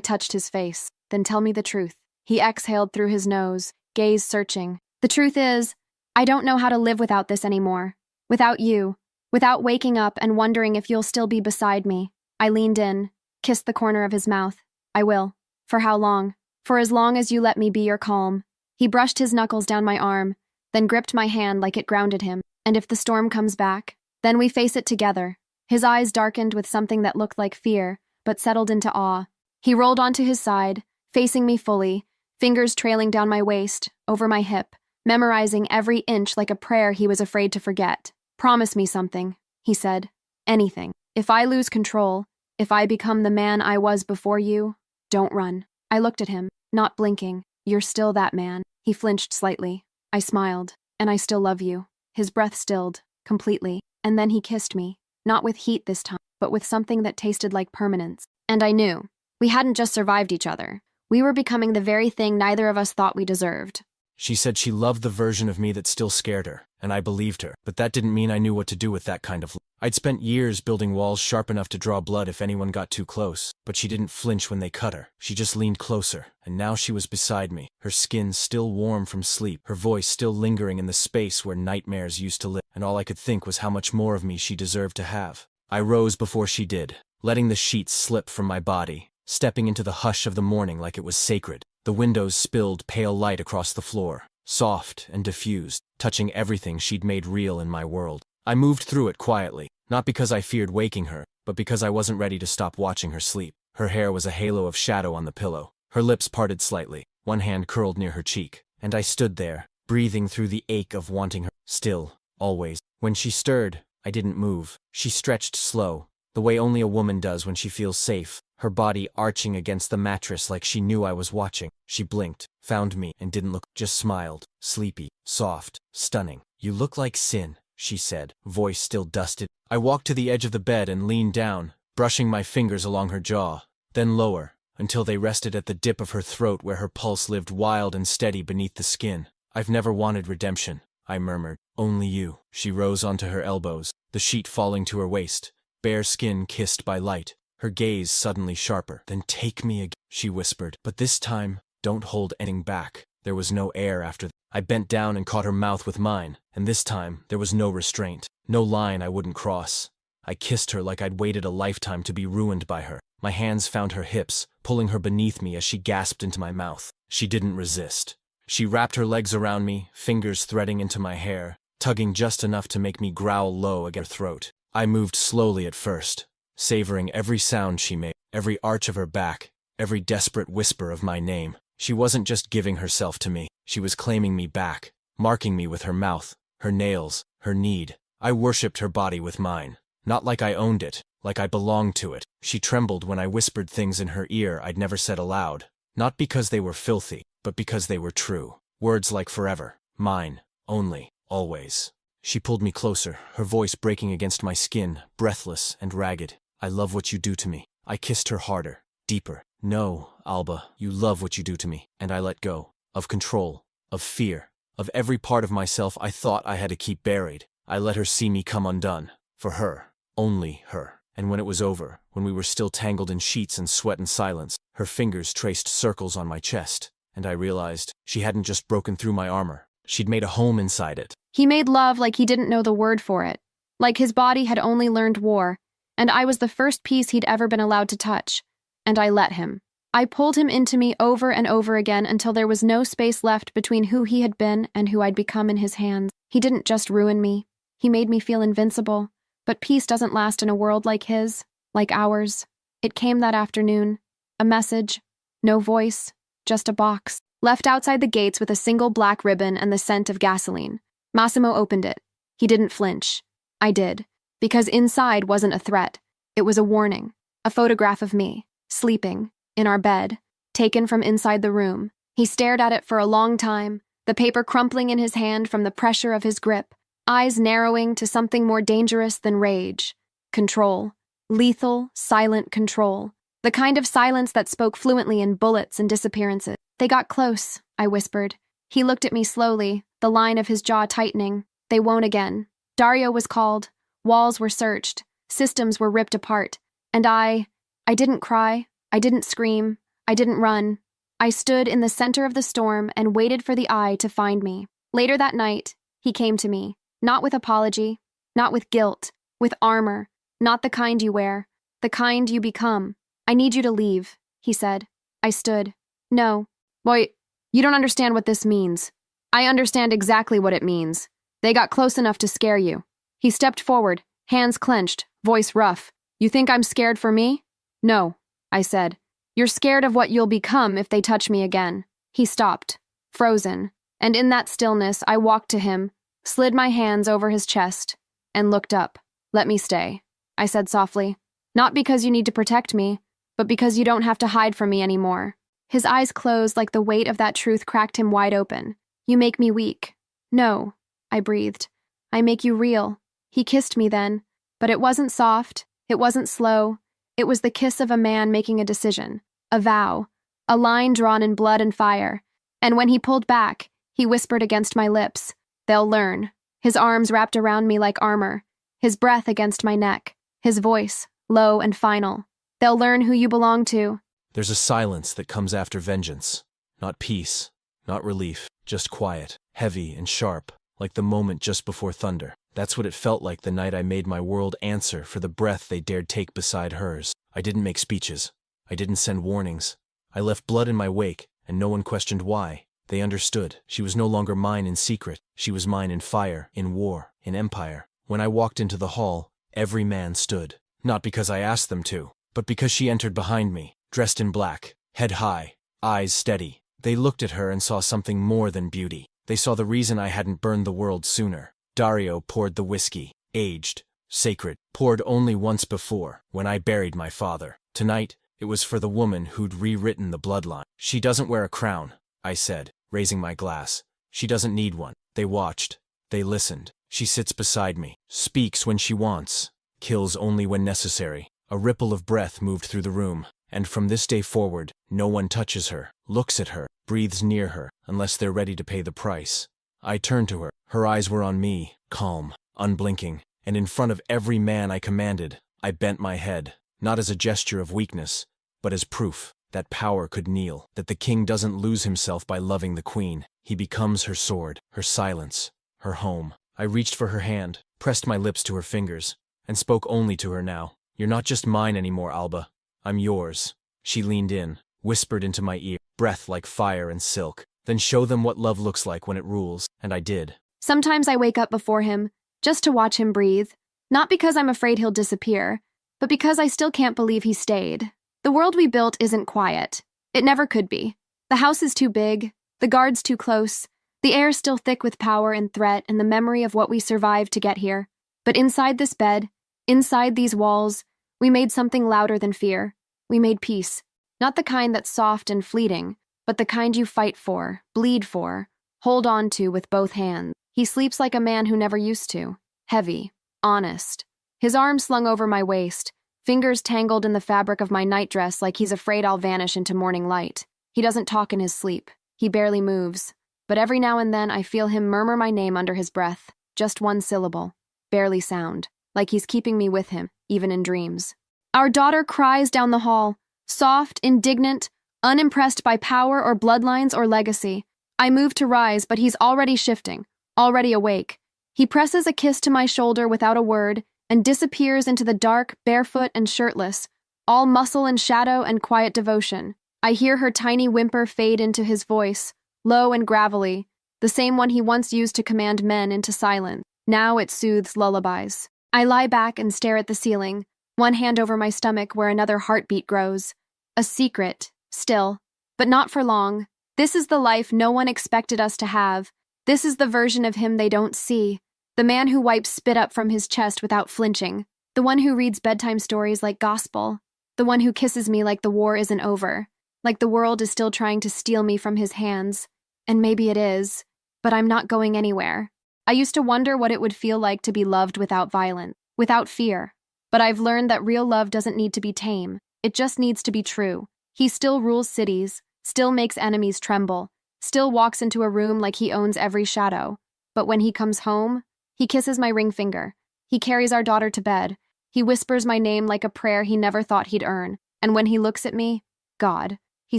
Speaker 1: touched his face. "Then tell me the truth." He exhaled through his nose, gaze searching. "The truth is, I don't know how to live without this anymore. Without you. Without waking up and wondering if you'll still be beside me." I leaned in, kissed the corner of his mouth. "I will." "For how long?" "For as long as you let me be your calm." He brushed his knuckles down my arm, then gripped my hand like it grounded him. "And if the storm comes back? Then we face it together." His eyes darkened with something that looked like fear, but settled into awe. He rolled onto his side, facing me fully, fingers trailing down my waist, over my hip, memorizing every inch like a prayer he was afraid to forget. "Promise me something," he said. "Anything. If I lose control, if I become the man I was before you, don't run." I looked at him, not blinking. "You're still that man." He flinched slightly. I smiled. "And I still love you." His breath stilled, completely, and then he kissed me, not with heat this time, but with something that tasted like permanence. And I knew. We hadn't just survived each other. We were becoming the very thing neither of us thought we deserved.
Speaker 2: She said she loved the version of me that still scared her, and I believed her. But that didn't mean I knew what to do with that kind of love. I'd spent years building walls sharp enough to draw blood if anyone got too close, but she didn't flinch when they cut her. She just leaned closer, and now she was beside me, her skin still warm from sleep, her voice still lingering in the space where nightmares used to live, and all I could think was how much more of me she deserved to have. I rose before she did, letting the sheets slip from my body, stepping into the hush of the morning like it was sacred. The windows spilled pale light across the floor, soft and diffused, touching everything she'd made real in my world. I moved through it quietly, not because I feared waking her, but because I wasn't ready to stop watching her sleep. Her hair was a halo of shadow on the pillow, her lips parted slightly, one hand curled near her cheek, and I stood there, breathing through the ache of wanting her. Still, always. When she stirred, I didn't move. She stretched slow, the way only a woman does when she feels safe, her body arching against the mattress like she knew I was watching. She blinked, found me, and didn't look, just smiled, sleepy, soft, stunning. "You look like sin," she said, voice still dusted. I walked to the edge of the bed and leaned down, brushing my fingers along her jaw, then lower, until they rested at the dip of her throat where her pulse lived wild and steady beneath the skin. "I've never wanted redemption," I murmured. "Only you." She rose onto her elbows, the sheet falling to her waist, bare skin kissed by light, her gaze suddenly sharper. "Then take me again," she whispered. "But this time, don't hold anything back." There was no air after that. I bent down and caught her mouth with mine, and this time, there was no restraint, no line I wouldn't cross. I kissed her like I'd waited a lifetime to be ruined by her. My hands found her hips, pulling her beneath me as she gasped into my mouth. She didn't resist. She wrapped her legs around me, fingers threading into my hair, tugging just enough to make me growl low against her throat. I moved slowly at first, savoring every sound she made, every arch of her back, every desperate whisper of my name. She wasn't just giving herself to me, she was claiming me back, marking me with her mouth, her nails, her need. I worshipped her body with mine, not like I owned it, like I belonged to it. She trembled when I whispered things in her ear I'd never said aloud, not because they were filthy, but because they were true. Words like forever, mine, only, always. She pulled me closer, her voice breaking against my skin, breathless and ragged. "I love what you do to me." I kissed her harder, deeper. "No, Alba, you love what you do to me." And I let go, of control, of fear, of every part of myself I thought I had to keep buried. I let her see me come undone, for her, only her. And when it was over, when we were still tangled in sheets and sweat and silence, her fingers traced circles on my chest, and I realized she hadn't just broken through my armor, she'd made a home inside it.
Speaker 1: He made love like he didn't know the word for it, like his body had only learned war, and I was the first piece he'd ever been allowed to touch. And I let him. I pulled him into me over and over again until there was no space left between who he had been and who I'd become in his hands. He didn't just ruin me. He made me feel invincible. But peace doesn't last in a world like his, like ours. It came that afternoon. A message. No voice, just a box, left outside the gates with a single black ribbon and the scent of gasoline. Massimo opened it. He didn't flinch. I did, because inside wasn't a threat. It was a warning, a photograph of me, sleeping, in our bed, taken from inside the room. He stared at it for a long time, the paper crumpling in his hand from the pressure of his grip, eyes narrowing to something more dangerous than rage. Control. Lethal, silent control. The kind of silence that spoke fluently in bullets and disappearances. They got close, I whispered. He looked at me slowly, the line of his jaw tightening. They won't again. Dario was called. Walls were searched. Systems were ripped apart. And I didn't cry. I didn't scream. I didn't run. I stood in the center of the storm and waited for the eye to find me. Later that night, he came to me. Not with apology. Not with guilt. With armor. Not the kind you wear. The kind you become. I need you to leave, he said. I stood. No. Boy, you don't understand what this means. I understand exactly what it means. They got close enough to scare you. He stepped forward, hands clenched, voice rough. You think I'm scared for me? No, I said. You're scared of what you'll become if they touch me again. He stopped, frozen, and in that stillness I walked to him, slid my hands over his chest, and looked up. Let me stay, I said softly. Not because you need to protect me, but because you don't have to hide from me anymore. His eyes closed like the weight of that truth cracked him wide open. You make me weak. No, I breathed. I make you real. He kissed me then, but it wasn't soft, it wasn't slow. It was the kiss of a man making a decision, a vow, a line drawn in blood and fire. And when he pulled back, he whispered against my lips, "They'll learn." His arms wrapped around me like armor, his breath against my neck, his voice, low and final. "They'll learn who you belong to."
Speaker 2: There's a silence that comes after vengeance. Not peace, not relief, just quiet, heavy and sharp, like the moment just before thunder. That's what it felt like the night I made my world answer for the breath they dared take beside hers. I didn't make speeches. I didn't send warnings. I left blood in my wake, and no one questioned why. They understood. She was no longer mine in secret. She was mine in fire, in war, in empire. When I walked into the hall, every man stood. Not because I asked them to, but because she entered behind me, dressed in black, head high, eyes steady. They looked at her and saw something more than beauty. They saw the reason I hadn't burned the world sooner. Dario poured the whiskey, aged, sacred, poured only once before, when I buried my father. Tonight, it was for the woman who'd rewritten the bloodline. She doesn't wear a crown, I said, raising my glass. She doesn't need one. They watched. They listened. She sits beside me, speaks when she wants, kills only when necessary. A ripple of breath moved through the room, and from this day forward, no one touches her, looks at her, breathes near her, unless they're ready to pay the price. I turned to her. Her eyes were on me, calm, unblinking, and in front of every man I commanded, I bent my head, not as a gesture of weakness, but as proof that power could kneel, that the king doesn't lose himself by loving the queen. He becomes her sword, her silence, her home. I reached for her hand, pressed my lips to her fingers, and spoke only to her now. You're not just mine anymore, Alba. I'm yours. She leaned in, whispered into my ear, breath like fire and silk. Then show them what love looks like when it rules, and I did.
Speaker 1: Sometimes I wake up before him, just to watch him breathe. Not because I'm afraid he'll disappear, but because I still can't believe he stayed. The world we built isn't quiet. It never could be. The house is too big, the guards too close, the air still thick with power and threat and the memory of what we survived to get here. But inside this bed, inside these walls, we made something louder than fear. We made peace. Not the kind that's soft and fleeting, but the kind you fight for, bleed for, hold on to with both hands. He sleeps like a man who never used to. Heavy, honest. His arms slung over my waist, fingers tangled in the fabric of my nightdress like he's afraid I'll vanish into morning light. He doesn't talk in his sleep. He barely moves. But every now and then I feel him murmur my name under his breath. Just one syllable. Barely sound. Like he's keeping me with him, even in dreams. Our daughter cries down the hall. Soft, indignant, unimpressed by power or bloodlines or legacy. I move to rise, but he's already shifting, already awake. He presses a kiss to my shoulder without a word and disappears into the dark, barefoot and shirtless, all muscle and shadow and quiet devotion. I hear her tiny whimper fade into his voice, low and gravelly, the same one he once used to command men into silence. Now it soothes lullabies. I lie back and stare at the ceiling, one hand over my stomach where another heartbeat grows. A secret, still, But not for long. This is the life no one expected us to have. This is the version of him they don't see. The man who wipes spit up from his chest without flinching. The one who reads bedtime stories like gospel. The one who kisses me like the war isn't over. Like the world is still trying to steal me from his hands. And maybe it is. But I'm not going anywhere. I used to wonder what it would feel like to be loved without violence, without fear. But I've learned that real love doesn't need to be tame. It just needs to be true. He still rules cities, still makes enemies tremble, still walks into a room like he owns every shadow. But when he comes home, he kisses my ring finger. He carries our daughter to bed. He whispers my name like a prayer he never thought he'd earn. And when he looks at me, God, he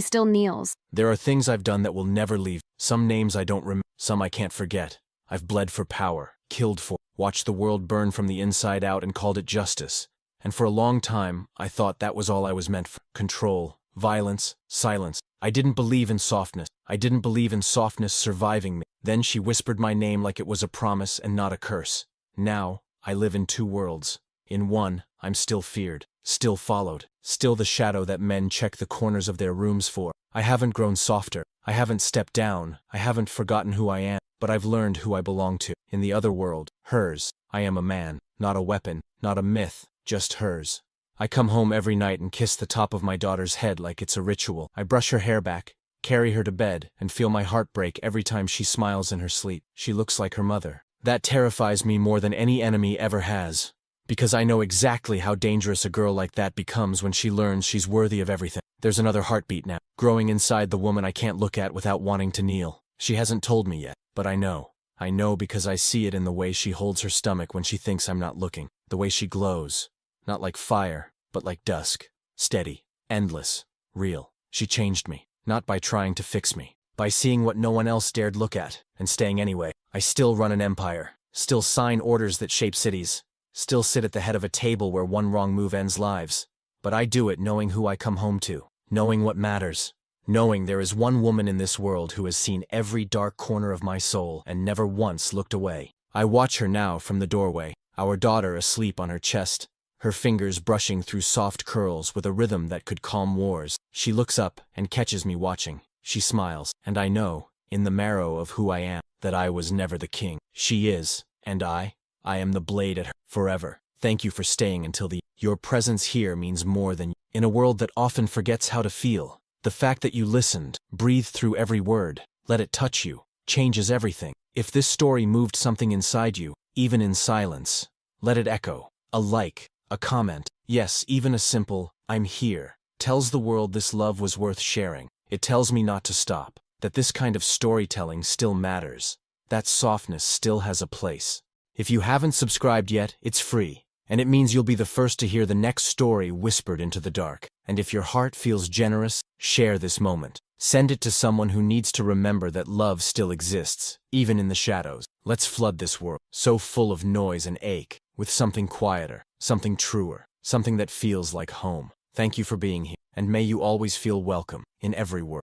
Speaker 1: still kneels.
Speaker 2: There are things I've done that will never leave. Some names I don't remember, some I can't forget. I've bled for power, killed for, watched the world burn from the inside out and called it justice. And for a long time, I thought that was all I was meant for. Control, violence, silence. I didn't believe in softness. I didn't believe in softness surviving me. Then she whispered my name like it was a promise and not a curse. Now, I live in two worlds. In one, I'm still feared, still followed, still the shadow that men check the corners of their rooms for. I haven't grown softer. I haven't stepped down. I haven't forgotten who I am. But I've learned who I belong to. In the other world, hers, I am a man, not a weapon, not a myth, just hers. I come home every night and kiss the top of my daughter's head like it's a ritual. I brush her hair back, carry her to bed, and feel my heart break every time she smiles in her sleep. She looks like her mother. That terrifies me more than any enemy ever has. Because I know exactly how dangerous a girl like that becomes when she learns she's worthy of everything. There's another heartbeat now, growing inside the woman I can't look at without wanting to kneel. She hasn't told me yet, but I know. I know because I see it in the way she holds her stomach when she thinks I'm not looking. The way she glows. Not like fire, but like dusk. Steady, endless, real. She changed me, not by trying to fix me. By seeing what no one else dared look at, and staying anyway. I still run an empire. Still sign orders that shape cities. Still sit at the head of a table where one wrong move ends lives. But I do it knowing who I come home to. Knowing what matters. Knowing there is one woman in this world who has seen every dark corner of my soul and never once looked away. I watch her now from the doorway, our daughter asleep on her chest, her fingers brushing through soft curls with a rhythm that could calm wars. She looks up and catches me watching. She smiles, and I know, in the marrow of who I am, that I was never the king. She is, and I am the blade at her forever. Thank you for staying until the Your presence here means more than in a world that often forgets how to feel. The fact that you listened, breathed through every word, let it touch you, changes everything. If this story moved something inside you, even in silence, let it echo. A like, a comment, yes, even a simple, I'm here, tells the world this love was worth sharing. It tells me not to stop, that this kind of storytelling still matters, that softness still has a place. If you haven't subscribed yet, it's free. And it means you'll be the first to hear the next story whispered into the dark. And if your heart feels generous, share this moment. Send it to someone who needs to remember that love still exists, even in the shadows. Let's flood this world, so full of noise and ache, with something quieter, something truer, something that feels like home. Thank you for being here, and may you always feel welcome in every world.